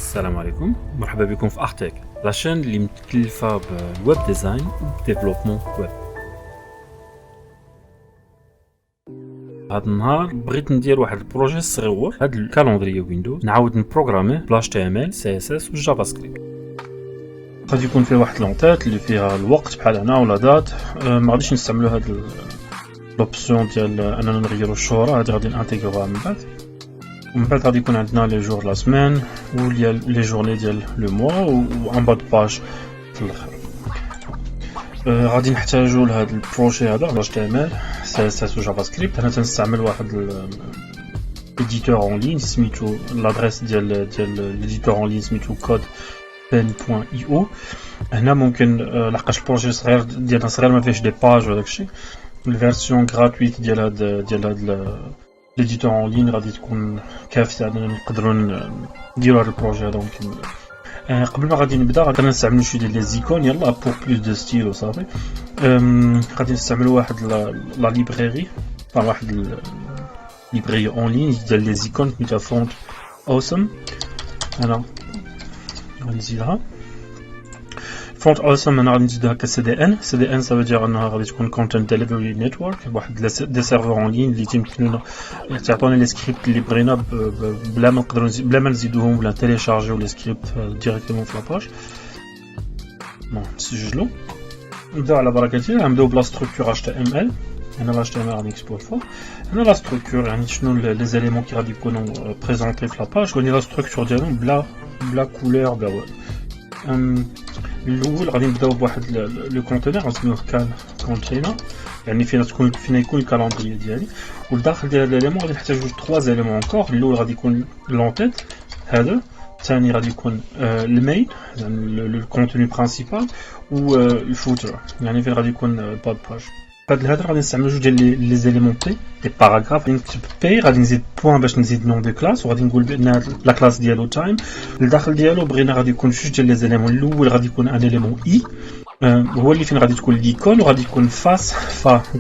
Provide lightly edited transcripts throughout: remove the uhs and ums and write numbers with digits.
السلام عليكم، مرحبا بكم في أختك، لاشين اللي متكلفة بالويب ديزاين وديفلوبمون ويب. هاد النهار بغيت ندير واحد البروجي صغيور، هاد الكالندري ويندوز نعاود نبروغراميه بل HTML CSS والجافا سكريبت. غادي يكون فيه واحد لونطيت اللي فيها الوقت بحال هنا ولا دات. ما غاديش نستعملو هاد لوبسيون ديال اننا نغيرو الشهرة، هادي غادي نانتيغروها من بعد. ومن بعد غادي يكون عندنا لي جور لا سمان و لي جورني ديال لو موا و ان با دو باج في الاخر. غادي نحتاجو لهاد البروجي هذا HTML CSS و جافا سكريبت. انا تنستعمل واحد éditeur en ligne سميتو l'adresse ديال l'éditeur en ligne سميتو codepen.io. هنا ممكن لحقاش البروجي صغير ديالنا صغير ما فيهش دي باج ولا داكشي، الفيرسيون غراتويت ديال هاد l'éditeur en ligne غادي تكون كافيه اننا نقدروا نديروا هذا البروجي هذا ونكملوا. قبل ما غادي نبدا غادي نستعملوا شويه ديال لي زيكون يلا بور بلوس دو ستيل وصافي. غادي نستعملوا واحد لا ليبراري، واحد ليبراري اون لين ديال لي زيكون سميتها فونت اوسم. انا غنزيدها فونت اوسم. انا غادي نزيدها كسي دي ان. سي دي ان سا فيدير انها غادي تكون كونتنت ديليفري نيتورك، واحد دي سيرفور اون لين اللي تيمكن لنا تعطونا لي سكريبت اللي بغينا بلا ما نقدروا بلا ما نزيدوهم ولا تيليشارجيو لي سكريبت ديريكتومون في لاباج. بون نسجلو نبداو على بركه الله. غنبداو بلا ستركتور HTML. هنا لا HTML غادي نكسبور فوق. هنا لا ستركتور يعني شنو لي زاليمون كي غادي يكونوا بريزونطي في لاباج، وني لا ستركتور ديالهم بلا كولور بلا والو. الاول غادي نبداو بواحد لو كونتينر غنسميوه كونتينر، يعني فينا يكون الكالندري ديالي. والداخل ديال هاد الاليمون غادي نحتاجو 3 اليمون انكور. الاول غادي يكون لونتيت هذا، الثاني غادي يكون المين يعني لو كونتوني برينسيبال، و الفوتر يعني فين غادي يكون با باج. هاد الهدر غادي نستعملو جوج ديال لي زيليمون بي دي باراغراف. غادي نكتب بي، غادي نزيد بوين باش نزيد نون دو كلاس، وغادي نقول بان هاد لا كلاس ديالو تايم. الداخل ديالو بغينا غادي يكون جوج ديال لي زيليمون. الاول غادي يكون ان اليمون اي هو اللي فين غادي تكون ليكون، وغادي يكون فاس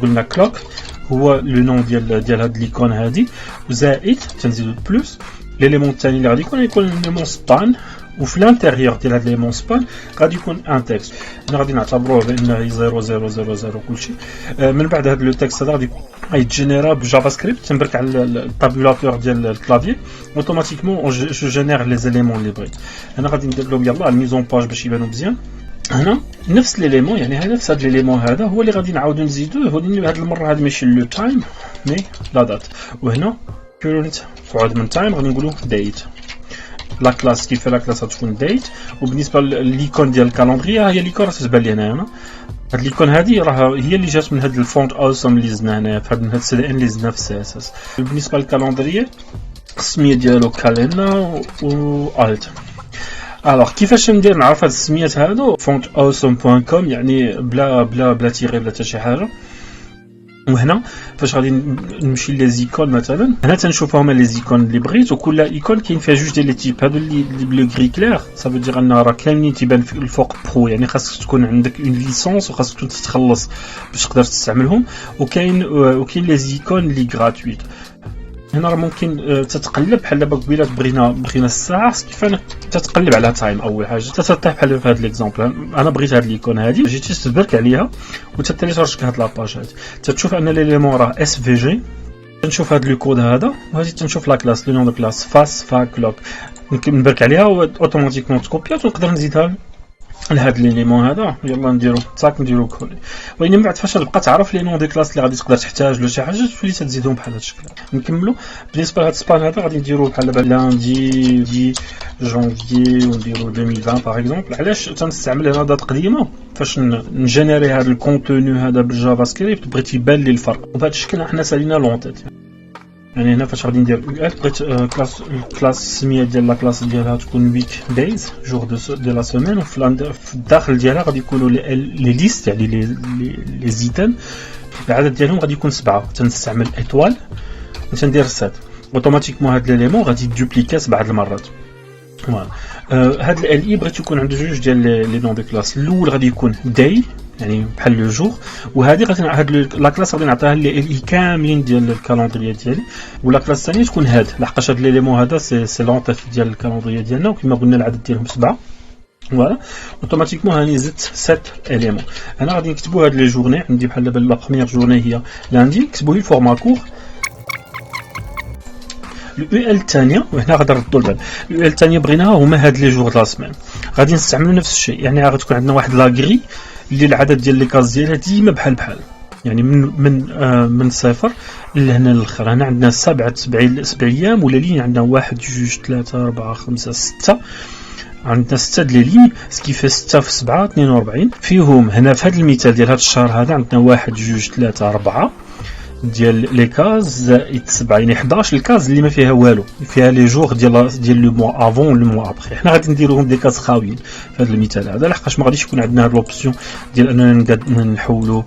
قلنا كلوك هو لو نون ديال هاد ليكون هادي، وزائد تنزيدو بلس. الاليمون الثاني اللي غادي يكون الاليمون سبان، وفي الانتيريور ديال هاد ليمون سبان غادي يكون ان تكست. انا غادي نعتبروه بانه 0000 كلشي. من بعد هاد لو تكست هذا غادي يتجينيرا بجافا سكريبت، تنبرك على التابولاتور ديال الكلافيي اوتوماتيكمون جو جينير لي زيليمون اللي بغيت. انا غادي ندير لهم يلاه الميزون باج باش يبانوا مزيان. هنا نفس ليليمون يعني هذا نفس هاد ليليمون هذا هو اللي غادي نعاودو نزيدوه، ولكن هاد المره هذا ماشي لو تايم مي لا دات. وهنا كورنت تعود من تايم غادي نقولو ديت. لا كلاس كيف لا كلاس غتكون ديت. وبالنسبه لليكون ديال الكالندري هي ليكون راه تتبان لي هنا. هاد ليكون هادي راه هي اللي جات من هاد الفونت اوسم اللي زدنا هنايا في هاد السي دي ان اللي زدنا في السي اس اس. بالنسبه للكالندري السميه ديالو كالينا و الت. الوغ كيفاش ندير نعرف هاد السميات هادو؟ fontawesome.com يعني بلا تيغي بلا حتى شي حاجه. وهنا فاش غادي نمشي لي زيكون مثلا، هنا تنشوف هما لي زيكون اللي بغيت، وكل ايكون كاين فيها جوج ديال لي تيب. هادو اللي بلو غري كلير صافي دير ان راه كاينين تيبان في الفوق برو، يعني خاصك تكون عندك اون ليسونس وخاصك تتخلص باش تقدر تستعملهم. وكاين لي زيكون اللي غراتويت. هنا راه ممكن تتقلب بحال دابا قبيله بغينا الساعه، كيف انا تتقلب على تايم. اول حاجه تطيح بحال في هذا ليكزامبل، انا بغيت هاد ليكون هادي جيتي تبرك عليها وتتيليشارج هاد لاباج هادي، تتشوف ان ليليمون راه اس في جي. تنشوف هاد لو كود هذا وغادي تنشوف لا كلاس لو نون دو كلاس فاس كلوك، نبرك عليها اوتوماتيكمون تكوبيات ونقدر نزيدها لهاد ليليمون هذا. يلا نديرو كولي. ولكن من بعد فاش تبقى تعرف لي نون دي كلاس اللي غادي تقدر تحتاج له شي حاجه تولي تزيدهم بحال هاد الشكل. نكملوا بالنسبه لهاد السبان هذا غادي نديرو بحال دابا لاندي جونفي ونديرو 2020 باغ اكزومبل. علاش تنستعمل هنا دات قديمه فاش نجينيري هاد الكونتوني هذا بالجافا سكريبت بغيت يبان لي الفرق. وبهذا الشكل حنا سالينا لونتيت. يعني هنا فاش غادي ندير بغيت كلاس السميه ديال لا كلاس ديالها تكون ويك دايز جور دو لا سيمين، وفي الداخل ديالها غادي يكونوا لي ليست يعني لي زيتان. العدد ديالهم غادي يكون 7. تنستعمل ايطوال وتندير 7 اوتوماتيكمون. هاد ليليمون غادي يدوبليكا 7 المرات. فوالا هاد ال اي بغيت يكون عنده جوج ديال لي نون دو كلاس. الاول غادي يكون داي يعني بحال لو جور. وهذه غادي هاد لا كلاس غادي نعطيها لي كاملين ديال الكالندريه ديالي. ولا كلاس ثانيه تكون هاد، لحقاش هاد ليليمون هذا سي لونطيت ديال الكالندريه ديالنا، وكما قلنا العدد ديالهم 7. فوالا اوتوماتيكمون هاني زدت 7 اليمون. انا غادي نكتبوا هاد لي جورني. عندي بحال دابا لا بروميير جورني هي لاندي، نكتبوا لي فورما كور. اليو ال الثانيه، وهنا غادي نردوا البال، اليو ال الثانيه بغيناها هما هاد لي جور د لا سيمين. غادي نستعملوا نفس الشيء، يعني غادي تكون عندنا واحد لاغري اللي العدد ديال لي كاز ديالها ديما بحال يعني من صفر لهنا للاخر. هنا عندنا 7 ايام، ولا لين عندنا 1 2 3 4 5 6. عندنا 6 د لي لين، سكيفي 6 في 7 42. فيهم هنا في هذا المثال ديال هذا الشهر هذا عندنا 1 2 3 4 ديال لي كاز زائد 7، يعني 11 الكاز اللي ما فيها والو، فيها لي جور ديال لو موا افون لو موا ابري. حنا غادي نديروهم دي كاز خاويين في هذا المثال هذا، لحقاش ما غاديش يكون عندنا هاد لوبسيون ديال اننا نحولوا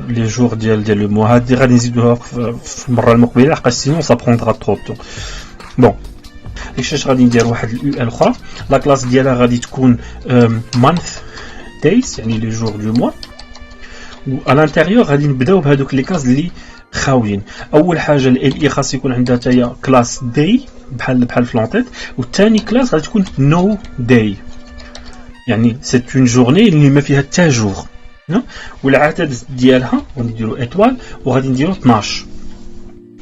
لي جور ديال لو موا. هادي غادي نزيدوها في المره المقبله، لحقاش سينون سا بروندرا ترو طون. بون اش غادي ندير واحد اليو اخرى. لا كلاس ديالها غادي تكون مانث دايز، يعني لي جور دو موا. و الانتيريور غادي نبداو بهذوك لي كاز اللي خاويين. اول حاجه ال اي خاص يكون عندها تاهي كلاس داي بحال فلونطيت، والثاني كلاس غادي تكون نو داي، يعني سي اون جورني اللي ما فيها حتى جور. والعدد ديالها غنديرو ايطوال، وغادي نديرو 12.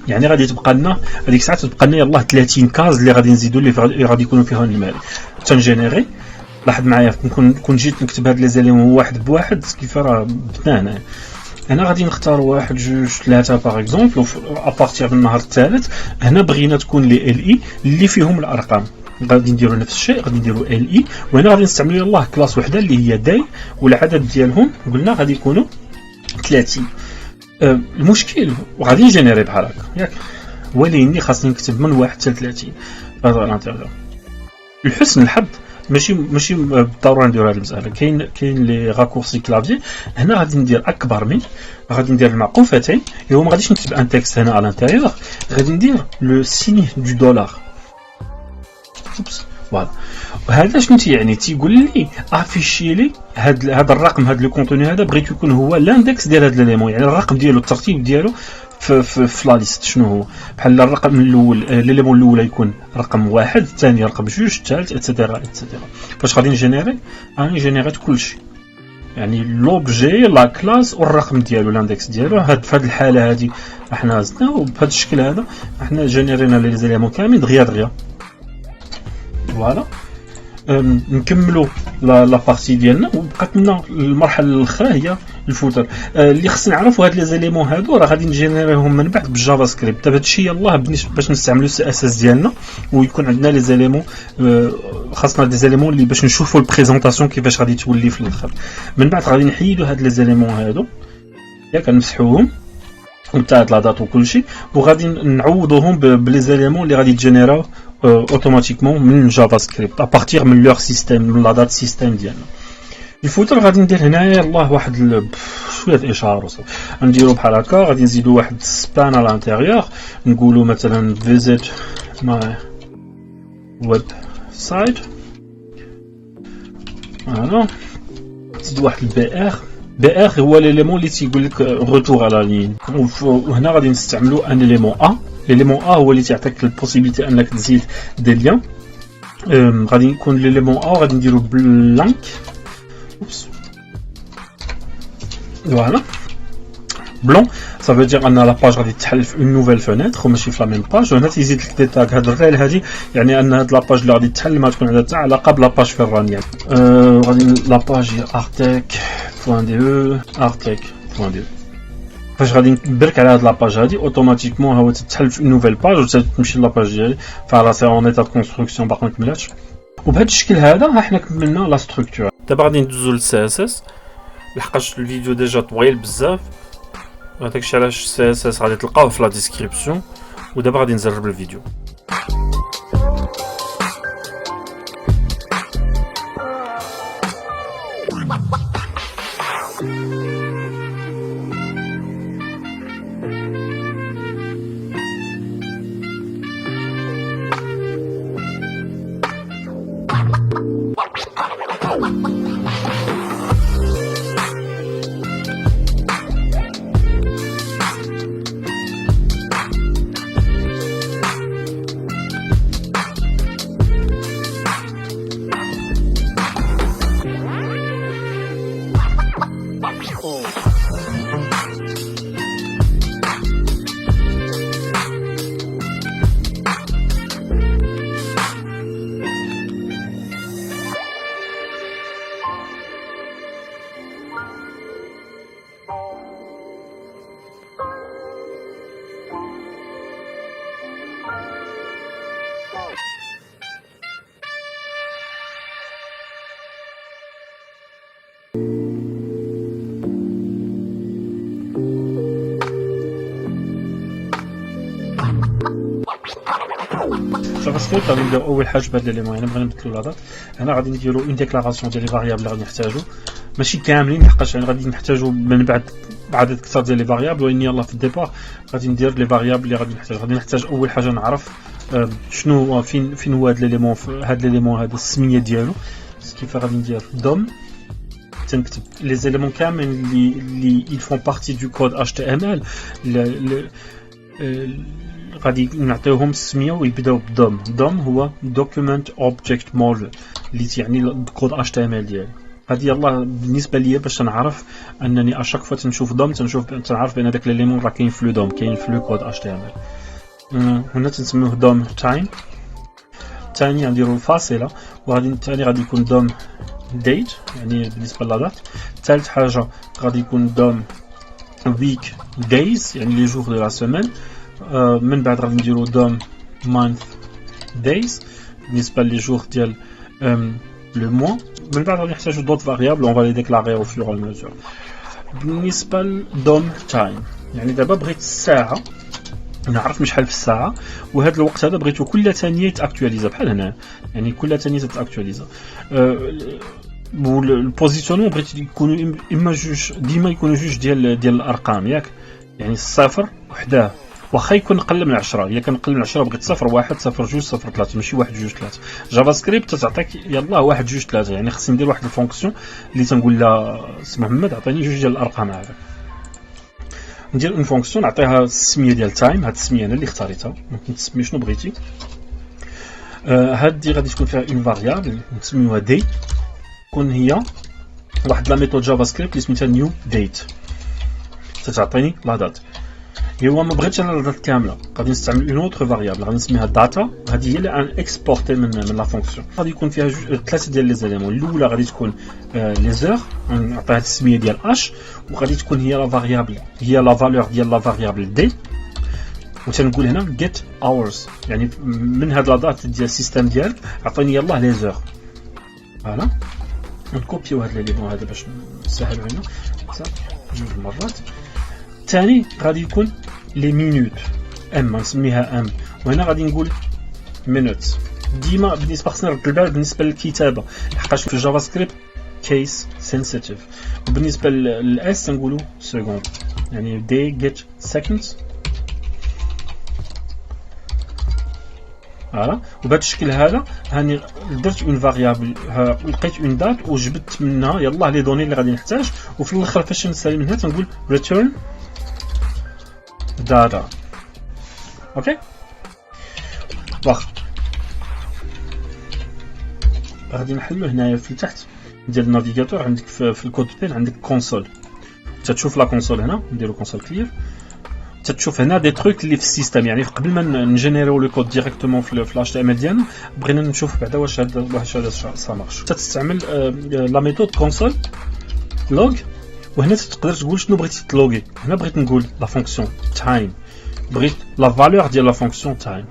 يعني غادي تبقى لنا هذيك الساعه تبقى لنا يلاه 30 كاز اللي غادي نزيدو اللي غادي يكونوا فيها المال تنجينيري. لاحظ معايا كون جيت نكتب هاد لي زاليمون واحد بواحد كيف راه بدنا هنا غادي نختار 1 2 3 باغ اكزومبل. ابارتيغ من النهار الثالث هنا بغينا تكون لي ال اي اللي فيهم الارقام، غادي نديرو نفس الشيء، غادي نديرو ال اي. وهنا غادي نستعملوا يلاه كلاس وحده اللي هي داي، والعدد ديالهم قلنا غادي يكونوا 30. المشكل وغادي نجينيري بحال هكا ياك، ولكن خاصني نكتب من 1 حتى 30 هذا الانتيريور. لحسن الحظ ماشي بالضروره ندير هذه المساله، كاين لي راكورسي كلافي. هنا غادي ندير اكبر من، غادي ندير المعقوفتين. هو ما غاديش نكتب ان تكست هنا على الانتيريور، غادي ندير لو سيني دو دولار. فوالا. وهذا شنو تيعني؟ تيقول لي افيشي لي هذا الرقم، هذا لو كونتوني هذا بغيت يكون هو لاندكس ديال هذا ليليمون، يعني الرقم ديالو الترتيب ديالو في لا ليست شنو هو. بحال الرقم الاول ليليمون الاول يكون رقم 1، الثاني رقم 2، الثالث اتسيتيرا اتسيتيرا. فاش غادي نجينيري راني جينيريت كلشي، يعني لوبجي لا كلاس والرقم ديالو لاندكس ديالو. في هذه الحاله هذه احنا زدنا، وبهذا الشكل هذا احنا جينيرينا لي زيليمون كاملين دغيا. فوالا نكملوا لا بارتي ديالنا، وبقات لنا المرحله الاخرى هي الفوتر. اللي خصنا نعرفوا هاد لي زيليمون هادو راه غادي نجينيريهم من بعد بالجافا سكريبت. دابا هادشي يلاه باش نستعملوا السي اس اس ديالنا، ويكون عندنا لي زيليمون. خاصنا دي زيليمون اللي باش نشوفوا البريزونطاسيون كيفاش غادي تولي في الاخر. من بعد غادي نحيدوا هاد لي زيليمون هادو ياك، نمسحوهم وانتهت لا دات وكلشي، وغادي نعوضوهم بلي زيليمون اللي غادي يتجينيراو اوتوماتيكمون من جافا سكريبت ابارتيغ من لور سيستيم، من لا دات سيستيم ديالنا. الفوتر غادي ندير هنايا الله واحد شويه اشاره وصافي، نديرو بحال هكا. غادي نزيدو واحد سبان على الانتيريور، نقولوا مثلا فيزيت ماي ويب سايت. فوالا نزيد واحد بي ار هو ليليمون اللي تيقول لك روتور على لين. وهنا غادي نستعملوا ان ليليمون ا. ليليمون ا هو اللي تعطيك البوسيبيليتي انك تزيد دي ليان. غادي يكون ليليمون ا وغادي نديرو بلانك. فوالا بلون ça veut dire ان لا باج غادي تحل في اون نوفيل فونيتر وماشي في لا ميم باج. وهنا تيزيد لك دي تاغ. هاد الريل هادي يعني ان هاد لا باج اللي غادي تحل ما تكون عندها حتى علاقه بلا باج في الرانيات. غادي لا باج هي artec.de artec.de. فاش غادي نبرك على هاد لا باج هادي اوتوماتيكمون هو تتحل في اون نوفيل باج وتمشي لا باج ديالي فعلا سي اون ايتا كونستركسيون باقي ما كملاتش. وبهذا الشكل هذا ها حنا كملنا لا ستركتور. دابا غادي ندوزو للسي اس اس لحقاش الفيديو ديجا طويل بزاف. داكشي علاش السي اس اس غادي تلقاوه في لا ديسكريبسيون. ودابا غادي نزرب الفيديو. جافا سكريبت غادي ندير اول حاجه بهاد ليليمون، هنا بغينا نبدلو لا دات. هنا غادي نديرو اون ديكلاراسيون ديال لي فاريابل اللي غادي نحتاجو، ماشي كاملين لحقاش غادي نحتاجو من بعد عدد كثر ديال لي فاريابل، ولكن يلاه في الديبار غادي ندير لي فاريابل اللي غادي نحتاج. اول حاجه نعرف شنو فين هو هاد ليليمون، هاد ليليمون هذا السميه ديالو. كيف غادي ندير دوم، تنكتب لي زيليمون كاملين اللي يفون بارتي دو كود HTML غادي نعطيوهم السميه ويبداو بدوم. دوم هو دوكيومنت اوبجكت موديل اللي يعني الكود HTML ديالي. هذه يلاه بالنسبه ليا باش نعرف انني اشاك فوا تنشوف دوم تنعرف بان داك ليليمون راه كاين في لو دوم، كاين في لو كود HTML. هنا تنسميوه دوم تايم. ثاني غنديرو فاصله، وغادي ثاني غادي يكون دوم ديت يعني بالنسبه للا دات. ثالث حاجه غادي يكون دوم ويك دايز يعني لي جور دو لا سيمين. من بعد غادي نديرو دوم مانث دايز بالنسبه لي جور ديال لو موا. من بعد غادي نحتاجو دوت فاريابل اون فالي ديكلاري او فور او ميزور. بالنسبه لدوم تايم يعني دابا بغيت الساعه نعرف شحال في الساعه، وهذا الوقت هذا بغيتو كل ثانيه تاكtualiza بحال هنا، يعني كل ثانيه تاكtualiza. والبوزيسيونمون بغيت يكونوا اما جوج، ديما يكونوا جوج ديال الارقام ياك، يعني الصفر وحده واخا يكون قل من 10. الا كان قل من 10 بغيت 0 1 0 2 0 3 ماشي 1 2 3. جافا سكريبت تعطيك يلاه 1 2 3، يعني خصني ندير واحد الفونكسيون اللي تنقول لها سي محمد عطيني جوج ديال الارقام هذا. ندير اون فونكسيون نعطيها السميه ديال تايم، هاد السميه انا اللي اختاريتها، ممكن تسمي شنو بغيتي. هادي غادي تكون فيها اون فاريابل نسميوها دي، تكون هي واحد لا ميثود جافا سكريبت اللي سميتها نيو ديت، تتعطيني لا دات. هو ما بغيتش انا لا دات كامله، غادي نستعمل اون اوتر فاريابل غادي نسميها داتا. هذه هي اللي ان اكسبورتي من لا فونكسيون. غادي يكون فيها ثلاثه ديال لي زيليمون. الاولى غادي تكون لي زور، نعطيها السميه ديال اش، وغادي تكون هي لا فاريابل هي لا فالور ديال لا فاريابل دي، وتنقول هنا get hours يعني من هاد لا دات ديال السيستم ديالك عطيني يلاه لي زور. فوالا نكوبيو هاد ليليمون هذا باش نسهلو علينا جوج مرات. ثاني غادي يكون لي مينوت ام، نسميها ام، وهنا غادي نقول مينوت. ديما بالنسبه خصنا نرد البال بالنسبه للكتابه لحقاش في الجافا سكريبت كيس سنسيتيف، وبالنسبه للاس تنقولوا سكوند يعني دي جيت سكندز. فوالا وبهذا الشكل هذا هاني درت اون فاريابل، لقيت اون دات وجبت منها يلاه لي دوني اللي غادي نحتاج، وفي الاخر فاش نسالي منها تنقول ريتيرن داتا. اوكي واخا غادي نحلو هنايا في تحت ديال النافيغاتور. عندك في الكود بين عندك كونسول، تتشوف لا كونسول هنا نديرو كونسول كلير، تتشوف هنا دي تروك اللي في السيستم. يعني قبل ما نجينيريو لو كود ديريكتومون في HTML ديالنا بغينا نشوف بعدا واش هذا سا مارش. تستعمل لا ميثود كونسول لوغ، وهنا تقدر تقول شنو بغيتي تلوغي. هنا بغيت نقول لا فونكسيون تايم، بغيت لا فالور ديال لا فونكسيون تايم.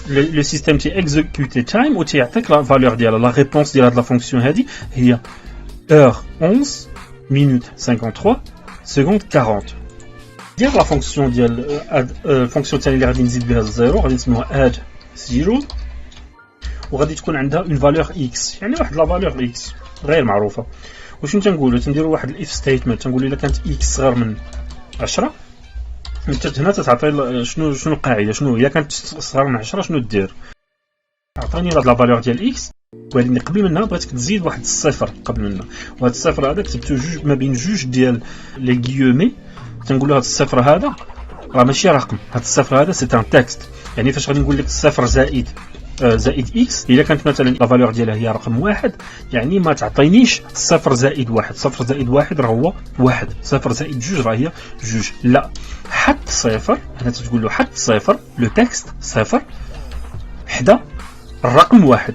لو سيستم تي اكزيكوتي تايم وتيعطيك لا فالور ديالها. لا ريبونس ديال هاد لا فونكسيون هادي هي heure 11 minute 53 seconde 40. ديال لا فونكسيون ديال الفونكسيون الثانيه اللي غادي نزيد بها الزيرو غادي نسميوها اد زيرو، وغادي تكون عندها اون فالور اكس يعني واحد لا فالور اكس غير معروفه. وشنو تنقولوا تنديروا واحد الاف ستيتمنت تنقولوا الا كانت اكس صغر من 10 هنا تعطي شنو القاعده، شنو هي كانت صغر من 10 شنو دير. عطاني لا فالور ديال اكس، ولكن قبل منها بغيتك تزيد واحد الصفر قبل منها، وهذا الصفر هذا كتبتو جوج ما بين جوج ديال لي غيومي. تنقولوا هذا الصفر هذا راه ماشي رقم، هذا الصفر هذا سي ان تكست. يعني فاش غادي نقول لك صفر زائد اكس، الا كانت مثلا لا فالور ديالها هي رقم واحد، يعني ما تعطينيش صفر زائد واحد. صفر زائد واحد راه هو واحد، صفر زائد جوج راه هي جوج. لا حط صفر، هنا تقول له حط صفر لو تكست صفر حدا الرقم واحد.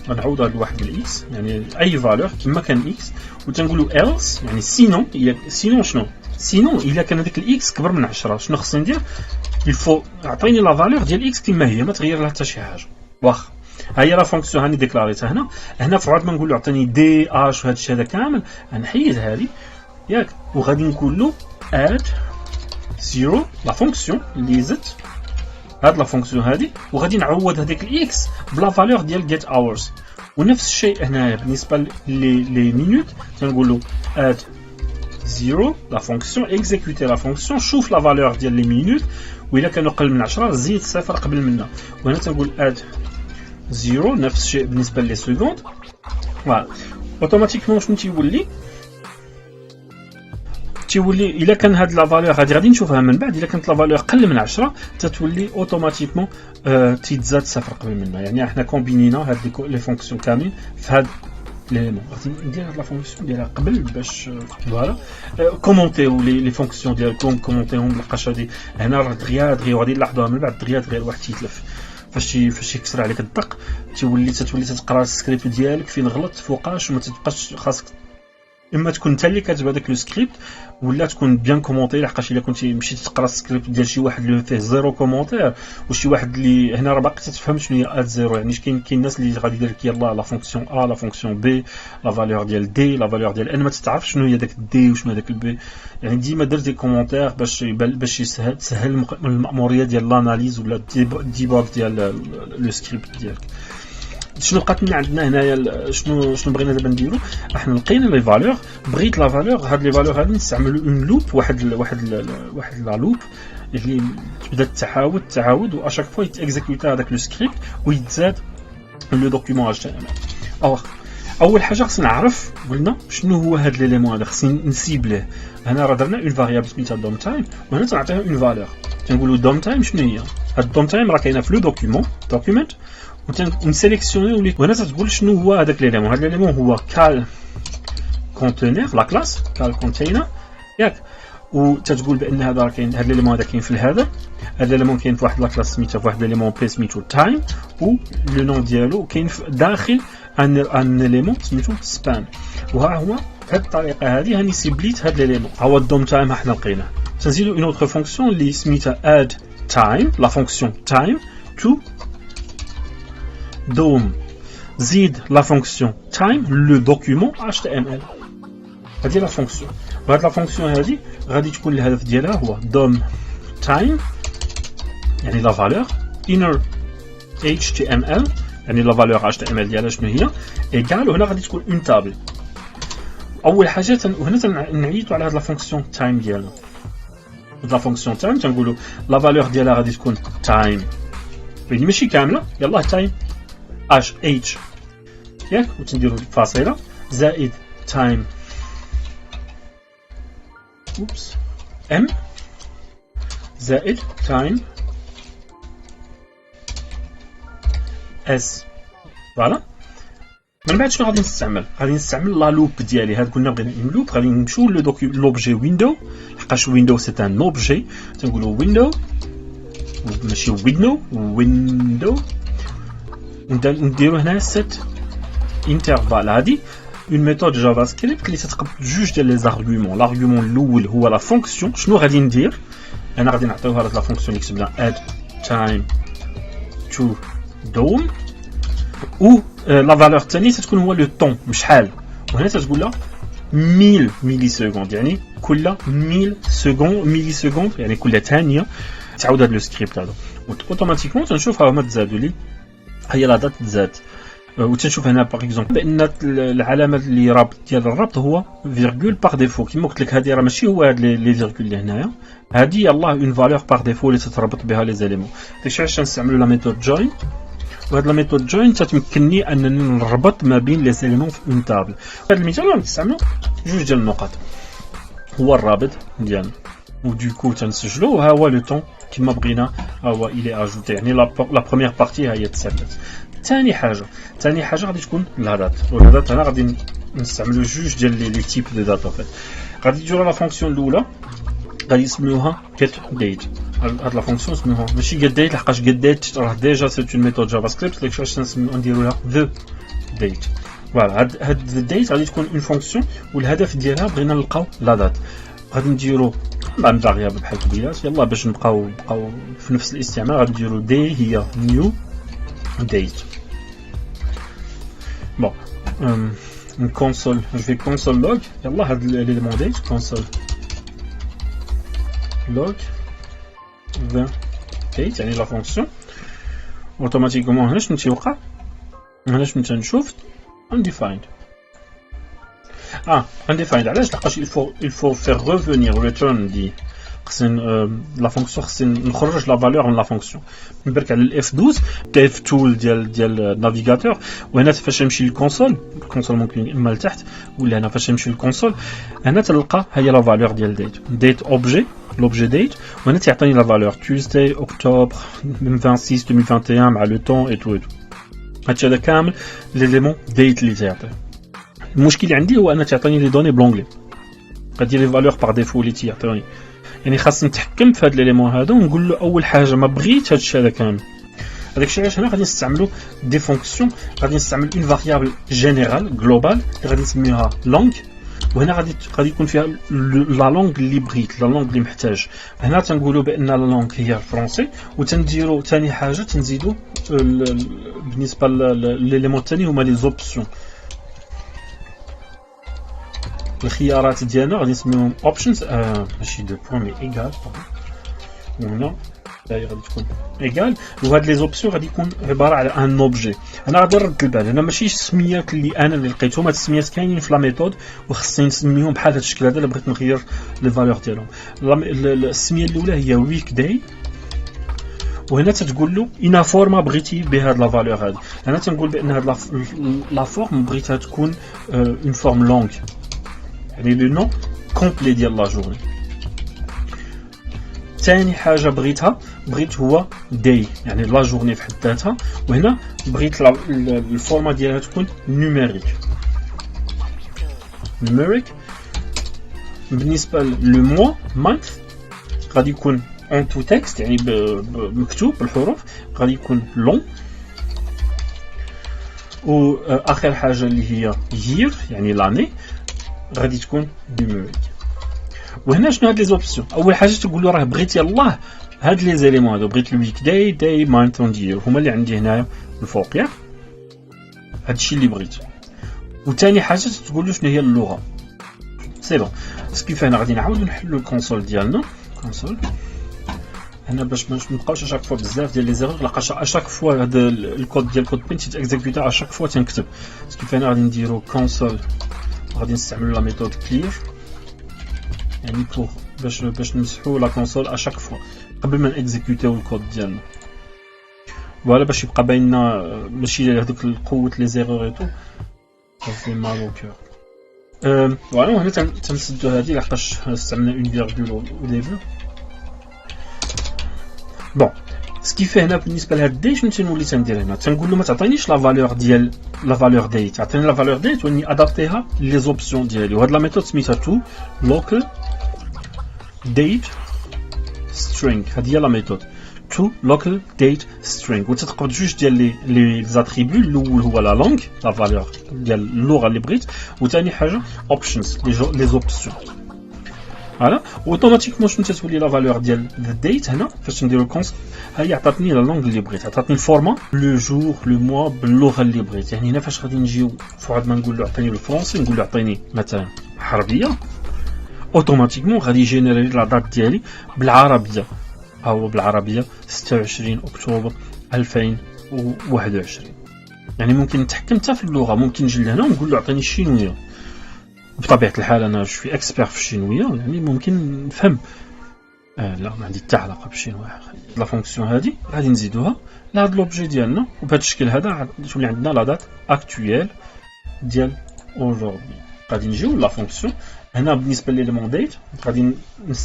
غنعوض هذا الواحد بالاكس يعني اي فالور كما كان اكس، وتنقولوا else يعني سينون شنو سينون الا كان هذاك الاكس كبر من 10 شنو خصني ندير؟ الفو عطيني لا فالور ديال اكس كما هي، ما تغير لها حتى شي حاجه. واخا ها هي لا فونكسيون هاني ديكلاريتها هنا في عوض ما نقول له عطيني دي اش وهذا الشيء هذا كامل غنحيد هذه ياك، وغادي نقول له اد زيرو لا فونكسيون اللي زدت هاد لا فونكسيون هادي وغادي نعوض هذيك الاكس بلا فالور ديال get hours. ونفس الشيء هنايا بالنسبه لي مينوت تنقولوا add 0 لا فونكسيون اكزيكوتي لا فونكسيون شوف لا فالور ديال لي مينوت وإلا كانوا اقل من 10 زيد صفر قبل منها. وهنا تنقول add 0 نفس الشيء بالنسبه لي سكوند. فوالا اوتوماتيكمون شنو تيولي الا كان هاد لا فالور غادي نشوفها من بعد. الا كانت لا فالور اقل من 10 تتولي اوتوماتيكمون تيتزاد صفر قبل منها. يعني احنا كومبينينا هاد لي فونكسيون كاملين في هاد ليليمون. غادي ندير هاد لا فونكسيون ديالها قبل باش فوالا كومونتيو لي فونكسيون ديالكم كومونتيهم. ملقاش هادي هنا راه دغيا وغادي نلاحظوها من بعد دغيا الواحد تيتلف فاش يكسر عليك الدق تولي تقرا السكريبت ديالك فين غلط فوقاش وما تبقاش خاصك اما تكون انت اللي كاتب هذاك لو سكريبت ولا تكون بيان كومونتي. لحقاش الا كنتي مشيتي تقرا السكريبت ديال شي واحد اللي فيه زيرو كومونتير وشي واحد اللي هنا راه باقي تفهم شنو هي اد زيرو. يعني كاين الناس اللي غادي يدير لك يلاه لا فونكسيون ا لا فونكسيون بي لا فالور ديال دي لا فالور ديال ان ما تعرف شنو هي داك دي وشنو هذاك البي. يعني ديما دير دي كومونتير باش تسهل المأموريه ديال لاناليز ولا ديباغ ديال لو سكريبت ديالك. شنو بقات لنا عندنا هنايا شنو بغينا دابا نديرو. احنا لقينا لي فالور بغيت لا فالور هاد لي فالور هادي نستعملوا اون لوب واحد لا لوب اللي تبدا تعاود و اشاك فوا يتيكزيكوتا هذاك لو سكريبت ويتزاد لو دوكيومون اتش تي ام ال. اول حاجه خصنا نعرف قلنا شنو هو هاد ليليمون هذا خصني نسيبليه. هنا راه درنا اون فاريابل سميتها دوم تايم وهنا تنعطيها اون فالور تنقولوا دوم تايم. شنو هي هاد دوم تايم؟ راه كاينه في لو دوكيومنت ونسيليكسيوني وهنا تقول شنو هو هذاك ليليمون. هذا ليليمون هو كال كونتينر لا كلاس كال كونتينر ياك. وتتقول بان هذا راه كاين هذا ليليمون هذا كاين في هذا ليليمون كاين في واحد لا كلاس سميتها في واحد ليليمون بي سميتو تايم و لو نون ديالو كاين داخل ان ليليمون سميتو سبان. وها هو بهذه الطريقه هذه هاني سيبليت هذا ليليمون. ها هو الدوم تايم حنا لقيناه. تنزيدو اون اوتر فونكسيون اللي سميتها اد تايم لا فونكسيون تايم تو دوم زيد لا فونكسيون تايم لو دوكيومون HTML. هذه لا فونكسيون وهاد لا فونكسيون هذه غادي تكون الهدف ديالها هو دوم تايم يعني لا فالور inner HTML يعني لا فالور HTML ديالها شنو هي ايكال. وهنا غادي تكون اون تابل. اول حاجه وهنا نعيطوا على هاد لا فونكسيون تايم ديالنا. هاد لا فونكسيون تايم تنقولوا لا فالور ديالها غادي تكون تايم يعني ماشي كامله يلاه تايم اش اتش ياك وتنديروا فاصله زائد تايم ام زائد تايم اس. فوالا من بعد شنو غادي نستعمل لا لوب ديالي. هاد قلنا بغينا اون لوب غادي نمشيو لوبجي ويندو لحقاش ويندو سي ان اوبجي تنقولوا ويندو ماشي ويندو ونديرو هنا سيت انترفال. هادي اون ميثود جافا سكريبت اللي تتقبل جوج ديال لي زارغومون. لارغومون الاول هو لا فونكسيون. شنو غادي ندير انا غادي نعطيوها هاد لا فونكسيون اللي كتبنا اد تايم تو دوم و لا فالور الثانيه تتكون هو لو طون بشحال. وهنا تتقول لها 1000 ملي سكوند يعني كل 1000 سكوند ملي سكوند يعني كل ثانيه تعاود هاد لو سكريبت هذا. اوتوماتيكمون تنشوف ها هما تزادوا لي هي لا دات تزاد. وتنشوف هنا باغ اكزومبل بان العلامه اللي رابط ديال الربط هو فيرغول باغ ديفو. كيما قلت لك هذه راه ماشي هو هاد لي فيرغول اللي هنايا هذه يلاه اون فالور باغ ديفو اللي تتربط بها لي زيليمون. داكشي علاش نستعملوا لا ميثود جوين. وهاد لا ميثود جوين تتمكنني انني نربط ما بين لي زيليمون في اون تابل. هاد المثال غنستعملو جوج ديال النقط هو الرابط ديالنا ودوكو تنسجلو وها هو لو طون كما بغينا ها هو الي اجوتي يعني لا بروميير بارتي ها هي تسالات. ثاني حاجه غادي تكون الهدات. والهدات هنا غادي نستعملوا جوج ديال لي تيب دي داتا فيت. غادي تجيو لا فونكسيون الاولى غادي نسميوها get date. هاد لا فونكسيون سميوها ماشي get date لحقاش get date راه ديجا سي اون ميثود جافا سكريبت اللي فاش نديرو لها the date. فوالا هاد the date غادي تكون اون فونكسيون والهدف ديالها بغينا نلقاو لا دات. غادي نديرو مع فاريابل بحال قبيلات يلاه باش نبقاو في نفس الاستعمال. غادي نديرو day هي new date. Bon, une console, je vais console log. Yallah, had l'élément date, console log 20 state يعني لا فونكسيون اوتوماتيكمون هنا شنو تيوقع هنا شنو تنشوف undefined undefined علاش لحقاش il faut faire revenir return دي خصني لا فونكسيون خصني نخرج لا فالور من لا فونكسيون نبرك على الاف 12 ديف تول ديال النافيغاتور وهنا فاش نمشي للكونسول ممكن اما لتحت ولا هنا فاش نمشي للكونسول هنا تلقى هي لا فالور ديال ديت اوبجي l'objet date وهنا تعطيني لا فالور Tuesday octobre 26 2021 مع لو طون اي تو هادشي هذا كامل ليليمون ديت اللي تعطي المشكل عندي هو ان تعطيني لي دوني بلونغلي غادي لي فالور باغ ديفو اللي تيعطيوني يعني خاصني نتحكم في هاد ليليمون هذا ونقول له اول حاجه ما بغيت هادشي هذا كامل هذاك الشيء علاش هنا غادي نستعملوا دي فونكسيون غادي نستعمل اون فاريابل جينيرال جلوبال اللي غادي نسميوها لونغ وهنا غادي يكون فيها لا لونغ اللي بغيت لا لونغ اللي محتاج هنا تنقولوا بان لا لونغ هي الفرنسي وتنديروا ثاني حاجه تنزيدوا بالنسبه لليليمون الثاني هما لي زوبسيون الخيارات ديالنا غادي نسميوهم اوبشنز ماشي دو بوين مي ايغال هنا غادي تكون ايغال وهاد لي زوبسيون غادي يكون عباره على ان اوبجي انا غادي نرد البال هنا ماشي السميات اللي لقيتهم هاد السميات كاينين في لا ميثود وخصني نسميهم بحال هاد الشكل هذا الا بغيت نغير لي فالور ديالهم السميه الاولى هي ويك داي وهنا تتقول له اين فورما بغيتي بهاد لا فالور هادي انا تنقول بان هاد لا فورم بغيتها تكون اون فورم لونغ يعني لو نو كومبلي ديال لا جورني ثاني حاجه بغيت هو داي يعني لا جورني في حد ذاتها وهنا بغيت الفورما ديالها تكون نيميريك بالنسبه لو موا مانث غادي يكون اون تو تكست يعني مكتوب بالحروف غادي يكون لون واخر حاجه اللي هي يير يعني لاني غادي تكون نيميريك وهنا شنو هاد لي زوبسيون اول حاجه تقول له راه بغيت يلاه هاد لي زيليمون هادو بغيت الويك داي مانث وندير هما اللي عندي هنايا الفوق ياك هادشي اللي بغيت وثاني حاجه تقول له شنو هي اللغه سي بون كيف هنا غادي نعاودو نحلو الكونسول ديالنا كونسول هنا باش ما نبقاوش اشاك فوا بزاف ديال لي زيرور لقاش اشاك فوا هاد الكود ديال الكود بين تيتيكزيكوتا اشاك فوا تنكتب كيف هنا غادي نديرو كونسول غادي نستعملو لا ميثود كلير يعني بوغ باش نمسحو لا كونسول اشاك فوا قبل ما نيكزيكوتيو الكود ديالنا فوالا باش يبقى بايننا ماشي هذوك القوه لي زيرور اي تو صافي مالو كور فوالا هنا تنسدو هادي لحقاش استعملنا اون فيرغول او ديبي بون سكيفي هنا بالنسبه لهاد دي شنو تنولي تندير هنا تنقول له ما تعطينيش لا فالور ديال لا فالور ديت تعطيني لا فالور ديت وني ادابتيها لي زوبسيون ديالي وهاد لا ميثود سميتها تو لوكال ديت سترينغ هادي هي لا ميثود تو لوكال ديت سترينغ وتتقبض جوج ديال لي زاتريبيو الاول هو لا لونغ لا فالور ديال اللغه اللي بغيت وثاني حاجه اوبشنز لي زوبسيون فوالا اوتوماتيكمون شنو تتولي لا فالور ديال الديت هنا فاش نديرو الكونس هي عطاتني لا لونغ اللي بغيت عطاتني الفورما لو جور لو موا باللغه اللي بغيت يعني هنا فاش غادي نجيو فواحد ما نقول له عطيني بالفرنسي نقول له عطيني مثلا عربيه اوتوماتيكمون غادي يجينيري لا دات ديالي بالعربيه او بالعربيه 26 اكتوبر 2021 يعني ممكن نتحكم حتى في اللغه ممكن نجي لهنا ونقول له عطيني الشينويه بطبيعه الحال انا شوي اكسبير في الشينويه يعني ممكن نفهم لا ما عندي حتى علاقه بالشينويه لا فونكسيون هذه غادي نزيدوها لهاد لوبجي ديالنا وبهذا الشكل هذا تولي عندنا لا دات اكطويل ديال اوجوردي غادي نجيو لا فونكسيون هنا بالنسبه لليليمون ديت غادي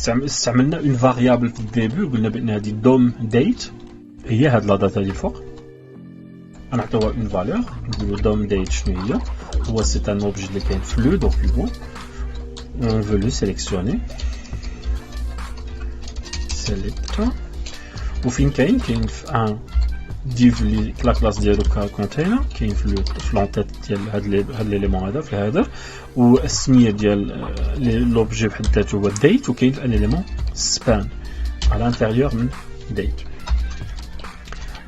استعملنا اون فاريابل في الديبي وقلنا بان هذه دوم ديت هي هاد لا دات هذه الفوق غنعطيوها اون فالور نقولو دوم ديت شنو هي هو سي ان اوبجي اللي كاين في لو دوكيومون on veut le sélectionner select وفين كاين في ان ديف اللي لا كلاس ديالو كونتينر كاين في لونطيت ديال هاد ليليمون هذا في الهدر والسميه ديال لوبجي بحد ذاته هو ديت وكاين في الاليمون سبان على الانتيريور من ديت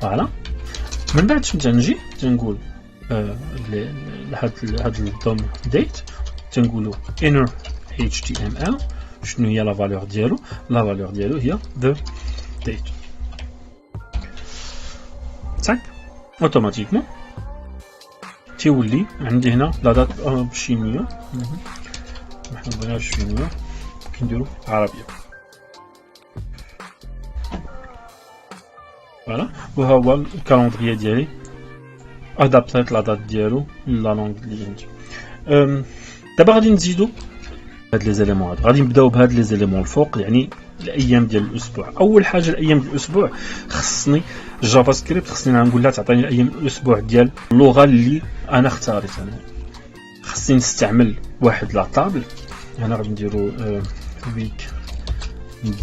فوالا من بعد شنو تنجي تنقول هاد الدوم ديت تنقولوا inner html شنو هي لا فالور ديالو لا فالور ديالو هي the date اوتوماتيكمون تيولي عندي هنا لا دات بالشينيه. نحن بغينا الشينيه كنديرو عربيه. فوالا وها هو الكالندريي ديالي ادابتيت لا دات ديالو لا لونغ اللي عندي. دابا غادي نزيدو هاد لي زيليمون هادو. غادي نبداو بهاد لي زيليمون الفوق، يعني الايام ديال الاسبوع. اول حاجه الايام ديال الاسبوع خصني الجافا سكريبت، خصني نقول لها تعطيني الايام الاسبوع ديال اللغه اللي انا اختاريت. انا خصني نستعمل واحد لا طابل. هنا غادي نديرو ويك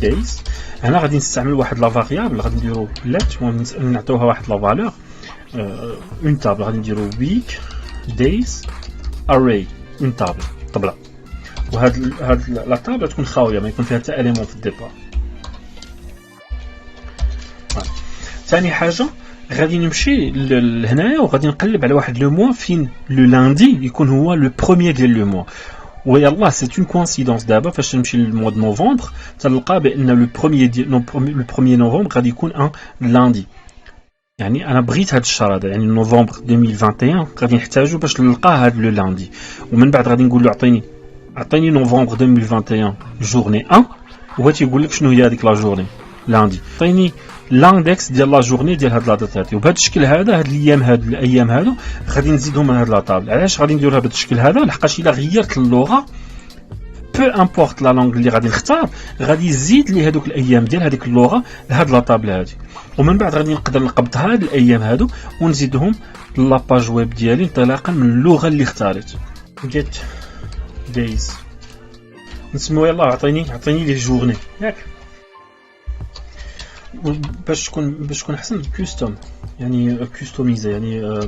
دايز. هنا غادي نستعمل واحد لا فاريابل، غادي نديرو لات ونعطيوها واحد لا فالور اون طابل. غادي نديرو ويك دايز اري اون طابل طبله. وهاد لا طابله تكون خاويه، ما يكون فيها حتى اليمون في الديبار. ثاني حاجه غادي نمشي لهنايا وغادي نقلب على واحد لو موا فين لو لاندي يكون هو لو بروميير ديال لو موا. ويلا سي اون كوانسيدونس دابا فاش نمشي للموا د نوفمبر تلقى بان لو بروميير ديال لو بروميير نوفمبر غادي يكون ان لاندي. يعني انا بغيت هاد الشهر هذا، يعني نوفمبر 2021 غادي نحتاجو باش نلقى هاد لو لاندي. ومن بعد غادي نقول له عطيني نوفمبر 2021 جورني 1، وهو تيقول لك شنو هي هذيك لا جورني لاندي. عطيني لاندكس ديال لا جورني ديال هاد لا دات هادي. وبهذا الشكل هذا هاد الايام هادو غادي نزيدهم من هاد لا طابل. علاش غادي نديرها بهذا الشكل هذا؟ لحقاش الا غيرت اللغه بو امبورط لا لونغ اللي غادي نختار غادي يزيد لي هذوك الايام ديال هذيك اللغه لهاد لا طابل هادي. ومن بعد غادي نقدر نقبض هاد الايام هادو ونزيدهم لاباج ويب ديالي انطلاقا من اللغه اللي اختاريت. جيت دايز نسميو يلاه عطيني لي جورني ياك باش تكون احسن. كوستوم يعني كوستوميزا، يعني